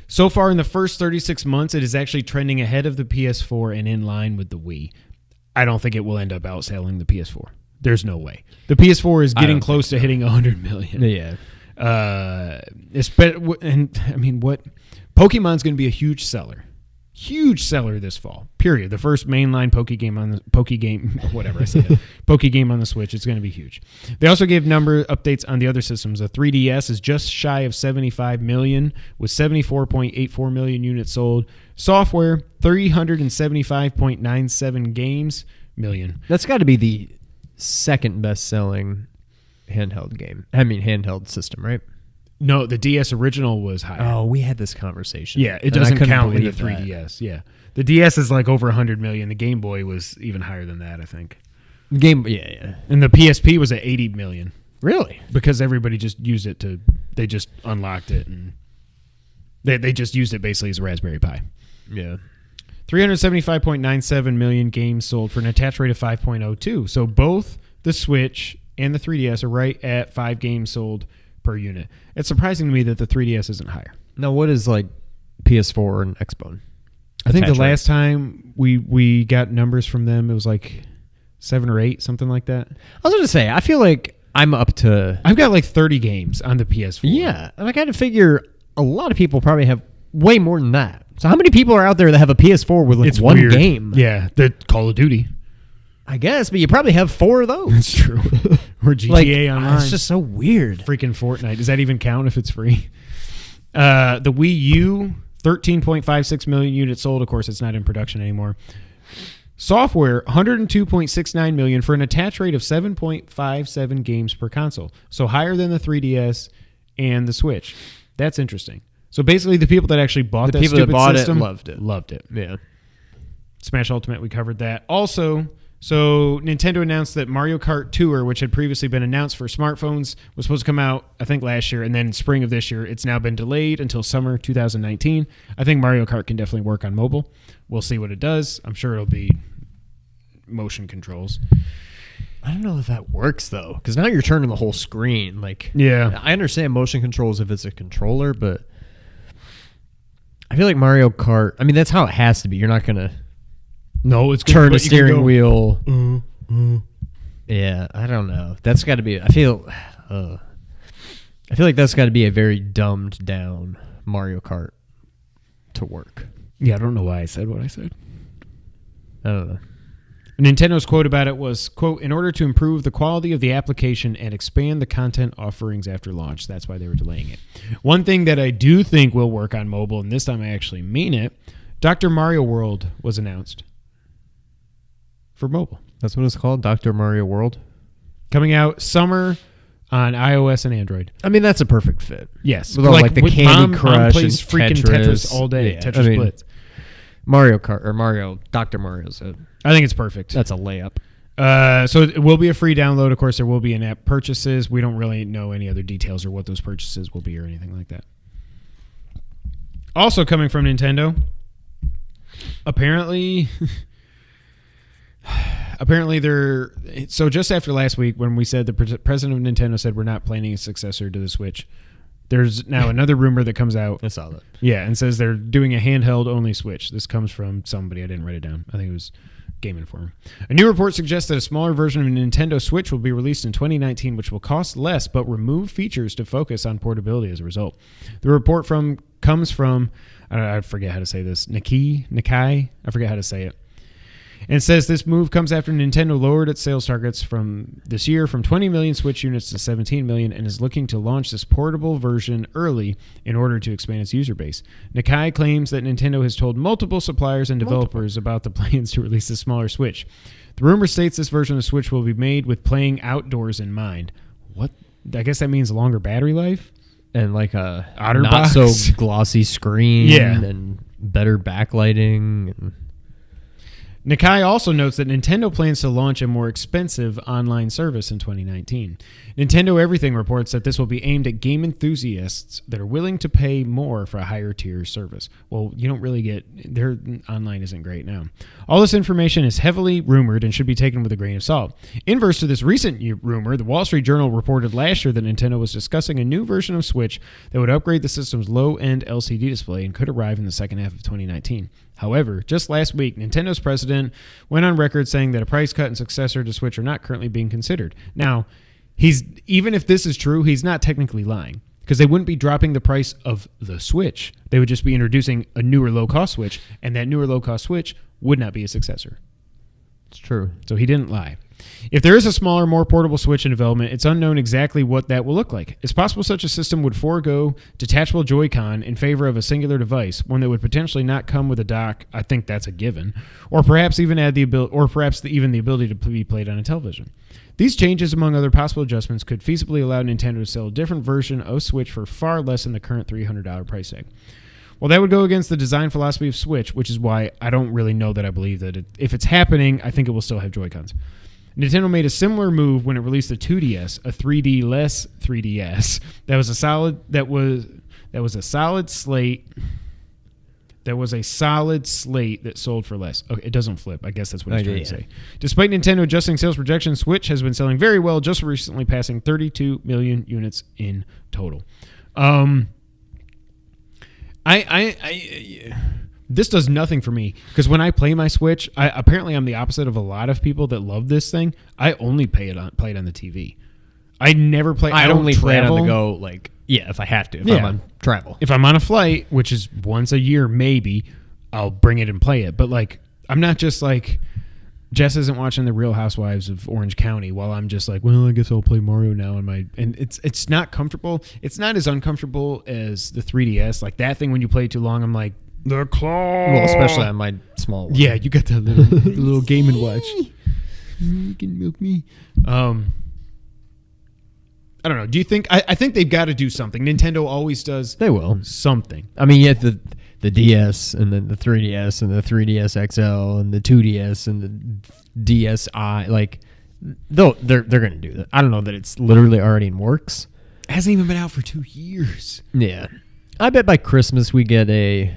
So far in the first 36 months, it is actually trending ahead of the PS4 and in line with the Wii. I don't think it will end up outselling the PS4. There's no way. The PS4 is getting close to hitting 100 million. Yeah. And I mean, Pokemon's going to be a huge seller. Huge seller this fall. Period. The first mainline Pokegame on the Pokegame on the Switch. It's going to be huge. They also gave number updates on the other systems. The 3DS is just shy of 75 million with 74.84 million units sold. Software 375.97 games million. That's got to be the second best selling handheld system, right? No, the DS original was higher. Oh, we had this conversation. Yeah, it doesn't count in the 3DS. Yeah. The DS is like over 100 million. The Game Boy was even higher than that, I think. Yeah. And the PSP was at 80 million. Really? Because everybody just used it they just unlocked it and they just used it basically as a Raspberry Pi. Yeah. 375.97 million games sold for an attach rate of 5.02. So both the Switch and the 3DS are right at 5 games sold per unit. It's surprising to me that the 3DS isn't higher. Now, what is like PS4 and Xbone? I think the last time we got numbers from them, it was like 7 or 8, something like that. I was going to say, I feel like I've got like 30 games on the PS4. Yeah, and I got to figure a lot of people probably have way more than that. So how many people are out there that have a PS4 with like one weird. game? Yeah, the Call of Duty. I guess, but you probably have 4 of those. That's true. Or GTA Online. It's just so weird. Freaking Fortnite. Does that even count if it's free? The Wii U, 13.56 million units sold. Of course, it's not in production anymore. Software, 102.69 million for an attach rate of 7.57 games per console. So higher than the 3DS and the Switch. That's interesting. So basically, the people that actually bought that stupid system loved it. Loved it. Yeah. Smash Ultimate, we covered that. Also, so Nintendo announced that Mario Kart Tour, which had previously been announced for smartphones, was supposed to come out, I think, last year, and then spring of this year. It's now been delayed until summer 2019. I think Mario Kart can definitely work on mobile. We'll see what it does. I'm sure it'll be motion controls. I don't know if that works, though, because now you're turning the whole screen. Yeah. I understand motion controls if it's a controller, but I feel like Mario Kart, that's how it has to be. You're not going to... No, it's turn a steering wheel. Yeah, I don't know. That's got to be. I feel like that's got to be a very dumbed down Mario Kart to work. Yeah, I don't know why I said what I said. I don't know. Nintendo's quote about it was, quote, in order to improve the quality of the application and expand the content offerings after launch. That's why they were delaying it. One thing that I do think will work on mobile, and this time I actually mean it, Dr. Mario World was announced. For mobile. That's what it's called, Dr. Mario World? Coming out summer on iOS and Android. That's a perfect fit. Yes. With all the Candy Crush Mom plays and freaking Tetris all day. Yeah, Tetris Blitz. Mario Kart, or Mario, Dr. Mario's I think it's perfect. That's a layup. So it will be a free download. Of course, there will be in-app purchases. We don't really know any other details or what those purchases will be or anything like that. Also coming from Nintendo, apparently they're... So just after last week when we said the president of Nintendo said we're not planning a successor to the Switch, there's now another rumor that comes out. I saw that. Yeah, and says they're doing a handheld-only Switch. This comes from somebody. I didn't write it down. I think it was Game Informer. A new report suggests that a smaller version of a Nintendo Switch will be released in 2019, which will cost less but remove features to focus on portability as a result. The report comes from, I forget how to say this, Nikkei? I forget how to say it. And says this move comes after Nintendo lowered its sales targets from this year from 20 million Switch units to 17 million and is looking to launch this portable version early in order to expand its user base. Nikkei claims that Nintendo has told multiple suppliers and developers about the plans to release a smaller Switch. The rumor states this version of the Switch will be made with playing outdoors in mind. What? I guess that means longer battery life? And like a OtterBox? not so glossy screen and better backlighting and... Nikkei also notes that Nintendo plans to launch a more expensive online service in 2019. Nintendo Everything reports that this will be aimed at game enthusiasts that are willing to pay more for a higher tier service. Well, you don't really get... Their online isn't great now. All this information is heavily rumored and should be taken with a grain of salt. Inverse to this recent rumor, the Wall Street Journal reported last year that Nintendo was discussing a new version of Switch that would upgrade the system's low-end LCD display and could arrive in the second half of 2019. However, just last week, Nintendo's president went on record saying that a price cut and successor to Switch are not currently being considered. Now, even if this is true, he's not technically lying. because they wouldn't be dropping the price of the Switch. They would just be introducing a newer low-cost Switch, and that newer low-cost Switch would not be a successor. It's true. So he didn't lie. If there is a smaller, more portable Switch in development, it's unknown exactly what that will look like. It's possible such a system would forego detachable Joy-Con in favor of a singular device, one that would potentially not come with a dock. I think that's a given, or perhaps even add the ability, even the ability to be played on a television. These changes, among other possible adjustments, could feasibly allow Nintendo to sell a different version of Switch for far less than the current $300 price tag. Well, that would go against the design philosophy of Switch, which is why I don't really know that I believe that if it's happening, I think it will still have Joy-Cons. Nintendo made a similar move when it released the 2DS, a 3D-less 3DS. That was a solid slate. That was a solid slate that sold for less. Okay, it doesn't flip. I guess that's what I was trying to say. Despite Nintendo adjusting sales projections, Switch has been selling very well, just recently passing 32 million units in total. This does nothing for me because when I play my Switch, apparently I'm the opposite of a lot of people that love this thing. I only play it on the TV. I never play. I don't only travel. play it on the go. Like, if I have to. If I'm on travel. If I'm on a flight, which is once a year, maybe I'll bring it and play it. But like, I'm not just like Jess isn't watching The Real Housewives of Orange County while I'm just like, well, I guess I'll play Mario now on my. And it's not comfortable. It's not as uncomfortable as the 3DS. Like that thing when you play too long, I'm like. The claw. Well, especially on my small one. Yeah, you got the little Game & Watch. You can milk me. I don't know. Do you think? I think they've got to do something. Nintendo always does. They will something. I mean, you have the DS and then the 3DS and the 3DS XL and the 2DS and the DSi. Like, they're going to do that. I don't know that it's literally already in works. It hasn't even been out for 2 years. Yeah, I bet by Christmas we get a.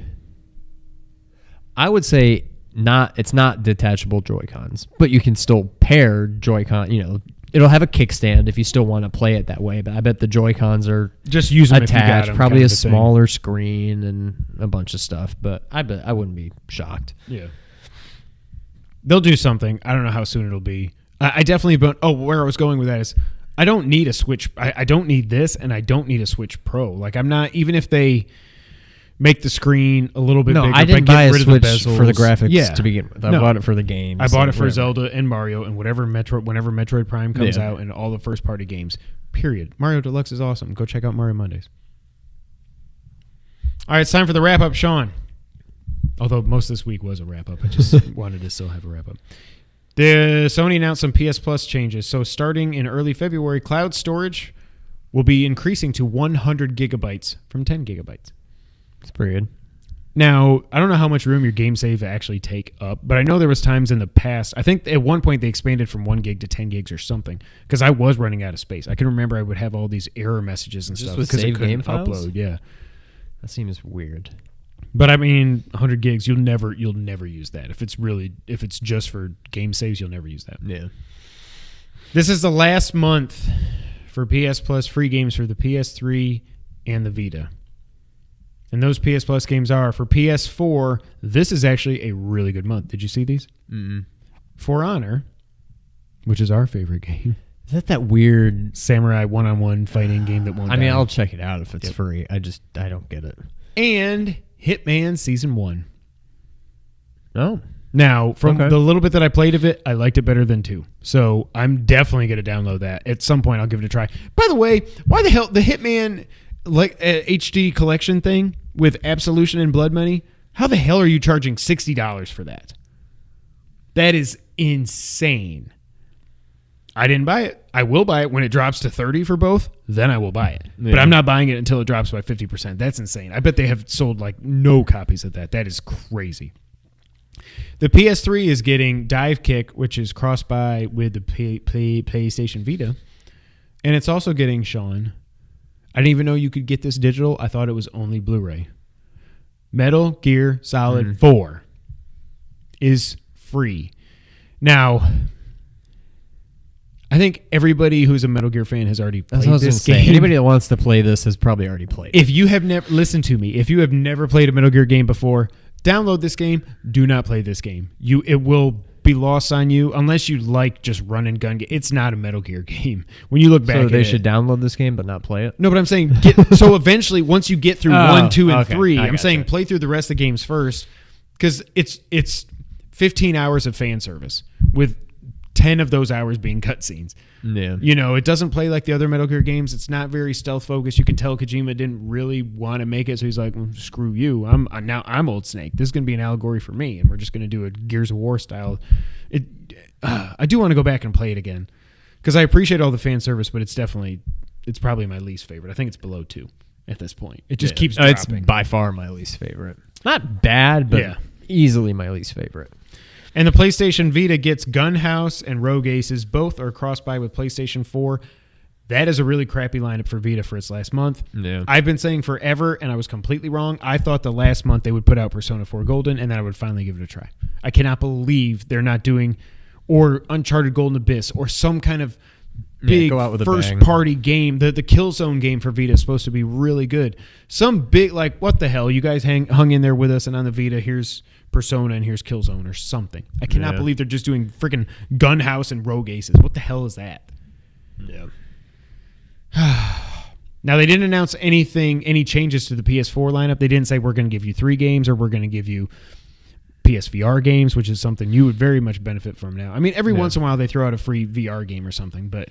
I would say it's not detachable Joy-Cons, but you can still pair Joy-Con. It'll have a kickstand if you still want to play it that way. But I bet the Joy-Cons are just use them attached, if you got them, probably a smaller screen and a bunch of stuff. But I bet I wouldn't be shocked. Yeah, they'll do something. I don't know how soon it'll be. I definitely. But where I was going with that is, I don't need a Switch. I don't need this, and I don't need a Switch Pro. Like I'm not even if they. Make the screen a little bit bigger. I didn't buy a Switch for the graphics yeah. to begin with. I bought it for the games. I bought it for Zelda and Mario and whenever Metroid Prime comes out and all the first-party games, period. Mario Deluxe is awesome. Go check out Mario Mondays. All right, it's time for the wrap-up, Sean. Although most this week was a wrap-up. I just wanted to still have a wrap-up. The Sony announced some PS Plus changes. So starting in early February, cloud storage will be increasing to 100 gigabytes from 10 gigabytes. It's pretty good. Now, I don't know how much room your game save actually take up, but I know there was times in the past. I think at one point they expanded from 1 gig to 10 gigs or something because I was running out of space. I can remember I would have all these error messages and stuff because it couldn't upload. Yeah, that seems weird. But I mean, 100 gigs, you'll never use that. If it's just for game saves, you'll never use that. Yeah. This is the last month for PS Plus free games for the PS3 and the Vita. And those PS Plus games are, for PS4, this is actually a really good month. Did you see these? Mm-mm. For Honor, which is our favorite game. Is that weird samurai one-on-one fighting game that won't die? I'll check it out if it's free. I don't get it. And Hitman Season 1. Oh. Now, from the little bit that I played of it, I liked it better than 2. So I'm definitely going to download that. At some point, I'll give it a try. By the way, why the hell the Hitman HD collection thing with Absolution and Blood Money, how the hell are you charging $60 for that? That is insane. I didn't buy it. I will buy it when it drops to 30 for both. Then I will buy it. Yeah. But I'm not buying it until it drops by 50%. That's insane. I bet they have sold like no copies of that. That is crazy. The PS3 is getting Dive Kick, which is cross-buy with the PlayStation Vita. And it's also getting, Sean, I didn't even know you could get this digital. I thought it was only Blu-ray. Metal Gear Solid 4 is free. Now, I think everybody who's a Metal Gear fan has already played this game. Anybody that wants to play this has probably already played it. If you have never, listen to me, if you have never played a Metal Gear game before, download this game. Do not play this game. It will be lost on you unless you like just run and gun. It's not a Metal Gear game. When you look back, So they at should download this game but not play it. No, but I'm saying so eventually once you get through 1, 2, and okay. 3, I I'm saying gotcha. play through the rest of the games first because it's 15 hours of fan service with 10 of those hours being cutscenes. Yeah. You know, it doesn't play like the other Metal Gear games. It's not very stealth focused. You can tell Kojima didn't really want to make it, so he's like, "Screw you! I'm Old Snake. This is going to be an allegory for me, and we're just going to do a Gears of War style." I do want to go back and play it again because I appreciate all the fan service, but it's probably my least favorite. I think it's below 2 at this point. It just keeps dropping. It's by far my least favorite. Not bad, but easily my least favorite. And the PlayStation Vita gets Gunhouse and Rogue Aces. Both are cross-buy with PlayStation 4. That is a really crappy lineup for Vita for its last month. Yeah. I've been saying forever, and I was completely wrong. I thought the last month they would put out Persona 4 Golden, and then I would finally give it a try. I cannot believe they're not doing or Uncharted Golden Abyss or some kind of big go out with a first-party game. The Killzone game for Vita is supposed to be really good. Some big, like, what the hell? You guys hung in there with us, and on the Vita, here's Persona and here's Killzone or something. I cannot believe they're just doing freaking Gunhouse and Rogue Aces. What the hell is that? Yeah. Now, they didn't announce any changes to the PS4 lineup. They didn't say we're going to give you 3 games or we're going to give you PSVR games, which is something you would very much benefit from now. I mean, every once in a while they throw out a free VR game or something, but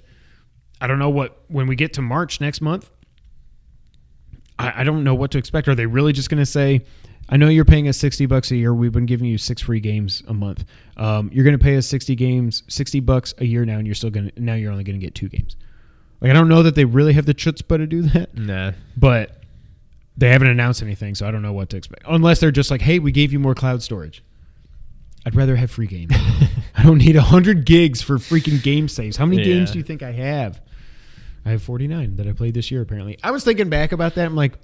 I don't know when we get to March next month, I don't know what to expect. Are they really just going to say, I know you're paying us $60 a year. We've been giving you 6 free games a month. You're going to pay us $60 a year now, and you're only going to get 2 games. Like, I don't know that they really have the chutzpah to do that. Nah. But they haven't announced anything, so I don't know what to expect. Unless they're just like, hey, we gave you more cloud storage. I'd rather have free games. I don't need 100 gigs for freaking game saves. How many games do you think I have? I have 49 that I played this year, apparently. I was thinking back about that. I'm like,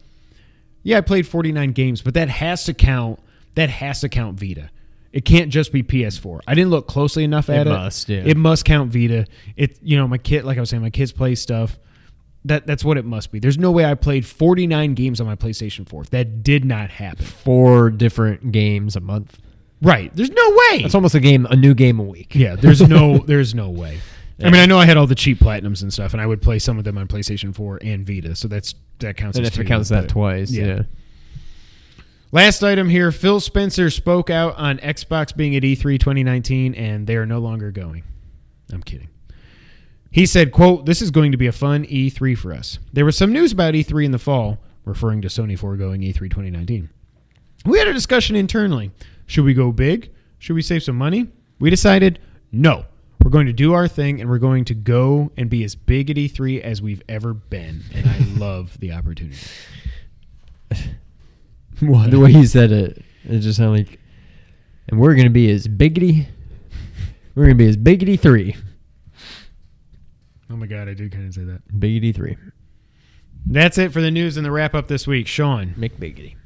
yeah, I played 49 games, but that has to count Vita. It can't just be PS4. I didn't look closely enough at it. It must count Vita. My kid, like I was saying, my kids play stuff. That's what it must be. There's no way I played 49 games on my PlayStation 4. That did not happen. 4 different games a month. Right. There's no way. That's almost a new game a week. Yeah, there's no way. Yeah. I mean, I know I had all the cheap platinums and stuff, and I would play some of them on PlayStation 4 and Vita, so that counts as 2. If it counts that twice, yeah. Last item here, Phil Spencer spoke out on Xbox being at E3 2019, and they are no longer going. I'm kidding. He said, quote, "This is going to be a fun E3 for us. There was some news about E3 in the fall," referring to Sony foregoing E3 2019. "We had a discussion internally. Should we go big? Should we save some money? We decided, no. We're going to do our thing, and we're going to go and be as big at E3 as we've ever been." And I love the opportunity. What? The way he said it just sounded like, and we're going to be as biggity. We're going to be as biggity 3. Oh, my God, I did kind of say that. Biggity 3. That's it for the news and the wrap-up this week. Sean. McBiggity.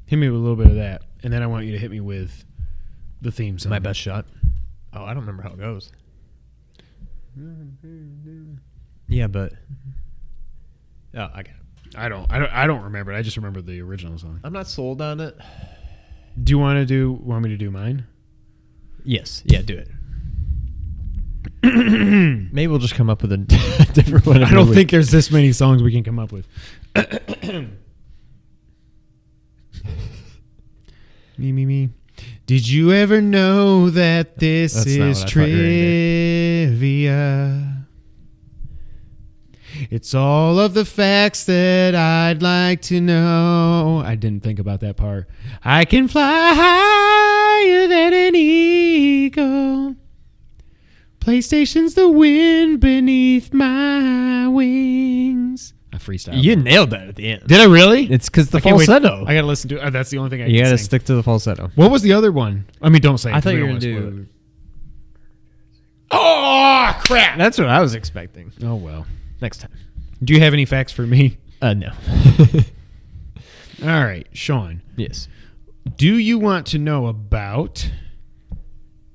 Hit me with a little bit of that, and then I want you to hit me with the theme song. My best shot. Oh, I don't remember how it goes. Yeah, but... Oh, I got it. I don't remember it. I just remember the original song. I'm not sold on it. Do you want me to do mine? Yes. Yeah, do it. Maybe we'll just come up with a different one. I don't think there's this many songs we can come up with. Me. Did you ever know that this is trivia? It's all of the facts that I'd like to know. I didn't think about that part. I can fly higher than an eagle. PlayStation's the wind beneath my wings. I freestyle. You nailed that at the end. Did I really? It's because the I can't wait. falsetto. I gotta listen to it. That's the only thing I You can gotta sing. stick to the falsetto. What was the other one? I mean, don't say it. I thought 'cause we you were don't going wanna to spoil do... it. Oh, crap. That's what I was expecting. Oh, well. Next time. Do you have any facts for me? No. All right, Sean. Yes. Do you want to know about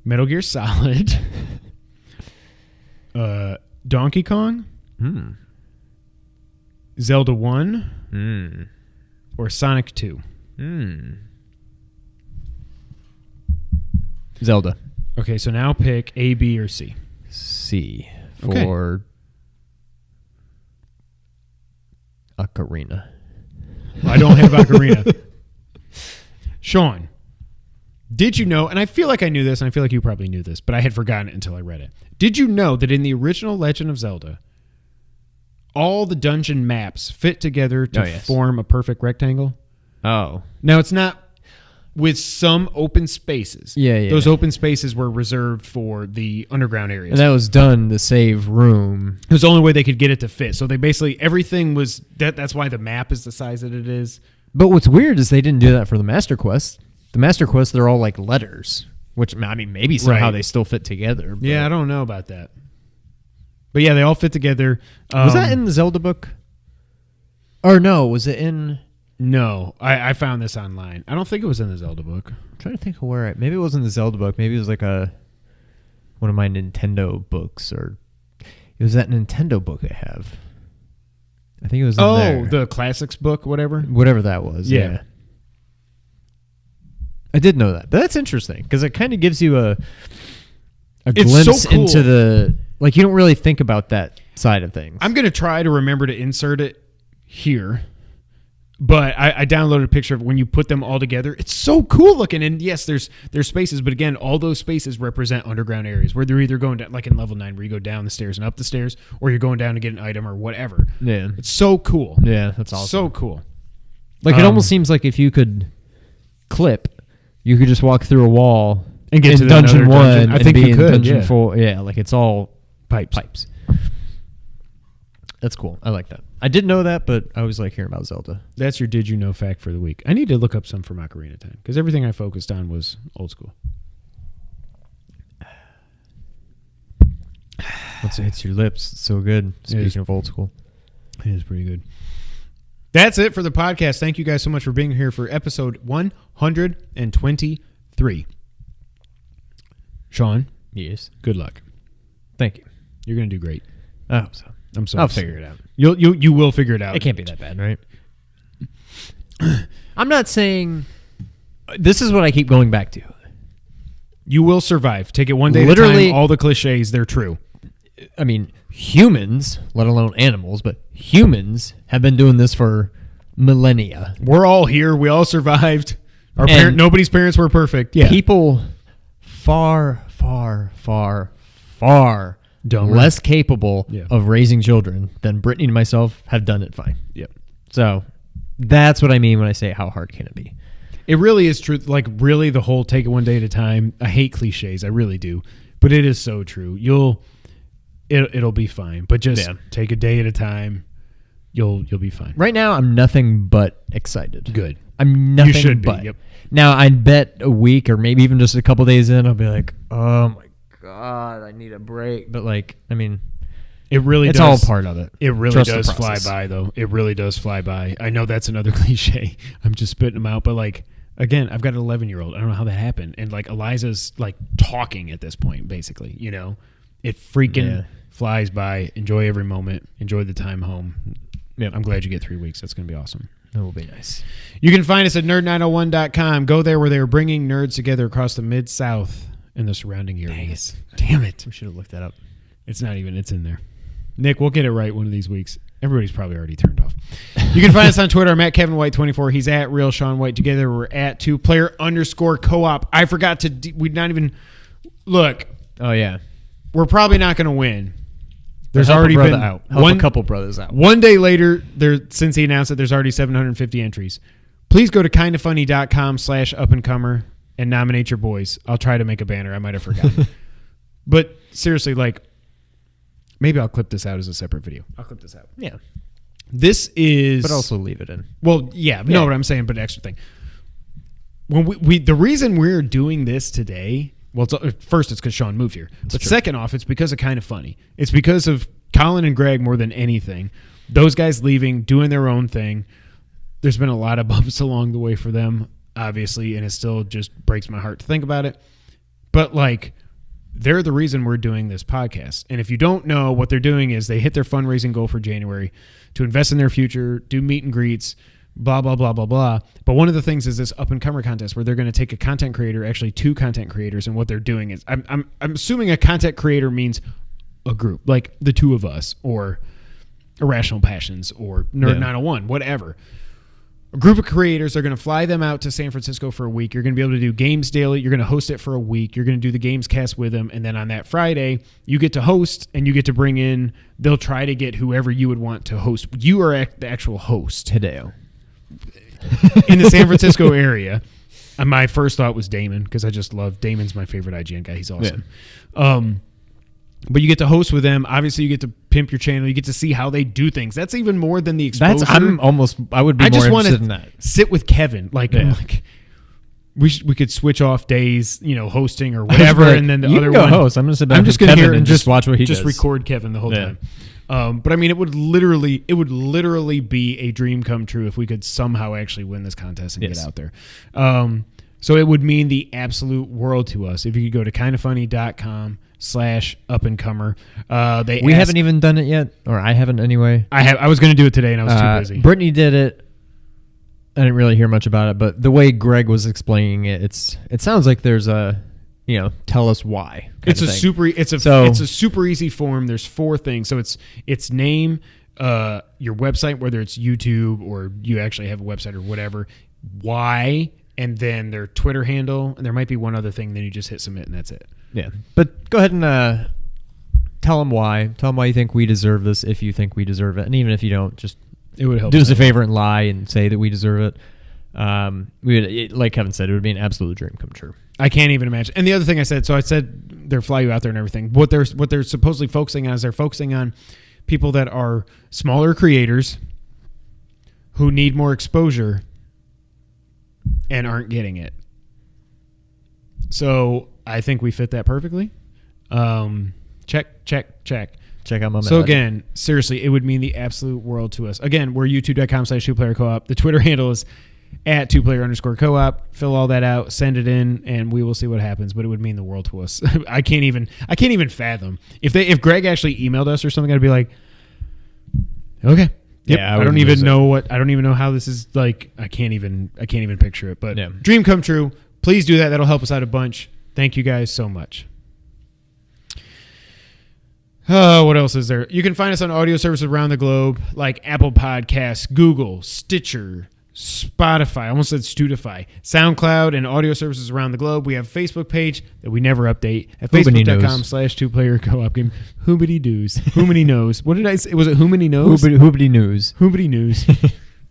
Metal Gear Solid, Donkey Kong, Zelda 1, or Sonic 2? Zelda. Okay, so now pick A, B, or C. C Okay. for Ocarina. I don't have Ocarina. Sean, did you know, and I feel like I knew this, and I feel like you probably knew this, but I had forgotten it until I read it. Did you know that in the original Legend of Zelda, all the dungeon maps fit together to form a perfect rectangle? Oh. Now, it's not with some open spaces. Yeah. Those open spaces were reserved for the underground areas. And that was done to save room. It was the only way they could get it to fit. So they basically, everything was, that's why the map is the size that it is. But what's weird is they didn't do that for the Master Quest. The Master Quest, they're all like letters, which, I mean, maybe somehow they still fit together. But. Yeah, I don't know about that. But yeah, they all fit together. Was that in the Zelda book? Or no, was it in... No, I found this online. I don't think it was in the Zelda book. I'm trying to think of where maybe it wasn't the Zelda book. Maybe it was like one of my Nintendo books, or it was that Nintendo book I have. I think it was in there. The classics book, whatever that was. Yeah. I did know that, but that's interesting because it kind of gives you a glimpse into the, like, you don't really think about that side of things. I'm gonna try to remember to insert it here. But I downloaded a picture of when you put them all together. It's so cool looking. And yes, there's spaces, but again, all those spaces represent underground areas where they're either going down, like in level 9, where you go down the stairs and up the stairs, or you're going down to get an item or whatever. Yeah. It's so cool. Yeah, that's awesome. So cool. Like, it almost seems like if you could clip, you could just walk through a wall and get to Dungeon 1 dungeon. I think and be you in could, Dungeon 4. Yeah, like it's all pipes. That's cool. I like that. I didn't know that, but I always like hearing about Zelda. That's your Did You Know fact for the week. I need to look up some from Ocarina of Time because everything I focused on was old school. Once it hits your lips, it's so good. Speaking of old school. It is pretty good. That's it for the podcast. Thank you guys so much for being here for episode 123. Sean. Yes. Good luck. Thank you. You're going to do great. I hope so. I'll figure it out. You will figure it out. It can't be that bad, right? I'm not saying... This is what I keep going back to. You will survive. Take it one day Literally, at a time. All the cliches, they're true. I mean, humans, let alone animals, but humans have been doing this for millennia. We're all here. We all survived. Nobody's parents were perfect. Yeah. People far dumber, less capable of raising children than Brittany and myself have done it fine. Yep. So that's what I mean when I say how hard can it be. It really is true. Like, really, the whole take it one day at a time. I hate cliches. I really do. But it is so true. It'll be fine. But just take a day at a time. You'll be fine. Right now, I'm nothing but excited. Good. I'm nothing you should but. Be. Yep. Now, I bet a week or maybe even just a couple days in, I'll be like, oh my God, I need a break. But like, I mean, it's all part of it. It really does fly by, though. It really does fly by. I know that's another cliche. I'm just spitting them out. But like, again, I've got an 11-year-old. I don't know how that happened. And like, Eliza's like talking at this point, basically, you know, it freaking flies by. Enjoy every moment. Enjoy the time home. Yeah, I'm glad you get 3 weeks. That's going to be awesome. That will be nice. You can find us at nerd901.com. Go there where they are bringing nerds together across the Mid-South and the surrounding areas. Damn it. We should have looked that up. It's not even. It's in there. Nick, we'll get it right one of these weeks. Everybody's probably already turned off. You can find us on Twitter. I'm at KevinWhite24. He's at Real Sean White. Together, we're at 2player_co-op. I forgot to... We'd not even... Look. Oh, yeah. We're probably not going to win. There's already been out. Help a couple brothers out. One day later, since he announced it, there's already 750 entries. Please go to kindafunny.com/upandcomer and nominate your boys. I'll try to make a banner. I might have forgotten. But seriously, like, maybe I'll clip this out as a separate video. I'll clip this out. Yeah. This is... But also leave it in. Well, yeah. No, what I'm saying, but extra thing. When the reason we're doing this today... Well, first, it's because Sean moved here. But second off, it's because of Kind of Funny. It's because of Colin and Greg more than anything. Those guys leaving, doing their own thing. There's been a lot of bumps along the way for them, obviously, and it still just breaks my heart to think about it. But, like, they're the reason we're doing this podcast. And if you don't know, what they're doing is they hit their fundraising goal for January to invest in their future, do meet and greets, blah, blah, blah, blah, blah. But one of the things is this up-and-comer contest where they're going to take a content creator, actually 2 content creators, and what they're doing is, I'm assuming a content creator means a group, like the 2 of us, or Irrational Passions, or Nerd 901, whatever. A group of creators are going to fly them out to San Francisco for a week. You're going to be able to do Games Daily. You're going to host it for a week. You're going to do the Games Cast with them. And then on that Friday, you get to host and you get to bring in, they'll try to get whoever you would want to host. You are the actual host. Hideo. In the San Francisco area. And my first thought was Damon, because I just love, Damon's my favorite IGN guy. He's awesome. Yeah. But you get to host with them. Obviously, you get to pimp your channel. You get to see how they do things. That's even more than the exposure. I would be more interested in that. Sit with Kevin. I'm like, we could switch off days, hosting or whatever, and then the other one. Host. I'm going to sit back. I'm just going to hear and just watch what he does. Just record Kevin the whole time. But I mean, it would literally be a dream come true if we could somehow actually win this contest and get out there. So it would mean the absolute world to us if you could go to kindoffunny.com/up-and-comer. We haven't even done it yet, or I haven't anyway. I was going to do it today, and I was too busy. Brittany did it. I didn't really hear much about it, but the way Greg was explaining it, it sounds like there's a, tell us why. It's a super easy form. There's 4 things. So it's name, your website, whether it's YouTube or you actually have a website or whatever, why, and then their Twitter handle, and there might be one other thing. Then you just hit submit, and that's it. Yeah, but go ahead and tell them why. Tell them why you think we deserve this. If you think we deserve it, and even if you don't, just it would help. Do us a favor and lie and say that we deserve it. Like Kevin said, it would be an absolute dream come true. I can't even imagine. And the other thing I said they'll fly you out there and everything. What they're supposedly focusing on is they're focusing on people that are smaller creators who need more exposure and aren't getting it. So I think we fit that perfectly. Check. Check out my So again, seriously, it would mean the absolute world to us. Again, we're youtube.com/2playercoop. The Twitter handle is @2player_co-op. Fill all that out, send it in, and we will see what happens. But it would mean the world to us. I can't even fathom if Greg actually emailed us or something. I'd be like, okay. Yep. Yeah, I don't even know how this is like. I can't even picture it. But dream come true. Please do that. That'll help us out a bunch. Thank you guys so much. What else is there? You can find us on audio services around the globe, like Apple Podcasts, Google, Stitcher, Spotify, I almost said Stootify, SoundCloud, and audio services around the globe. We have a Facebook page that we never update at facebook.com/2playercoop game. Hoobity doos. Hoomity knows. What did I say? Was it Hoomity knows? Hoobity news. Hoobity news.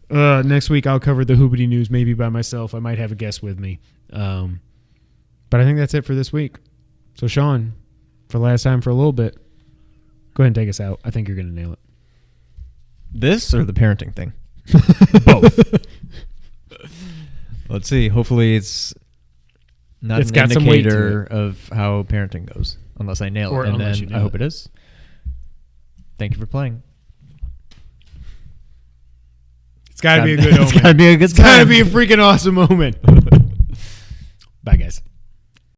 Next week I'll cover the Hoobity news maybe by myself. I might have a guest with me. But I think that's it for this week. So Sean, for last time for a little bit, go ahead and take us out. I think you're going to nail it. This or the parenting thing? Both. Let's see. Hopefully it's not an indicator of how parenting goes. Unless I nail it. And then I hope it is. Thank you for playing. It's got to be a good omen. It's got to be a good time. It's got to be a freaking awesome moment. Bye, guys.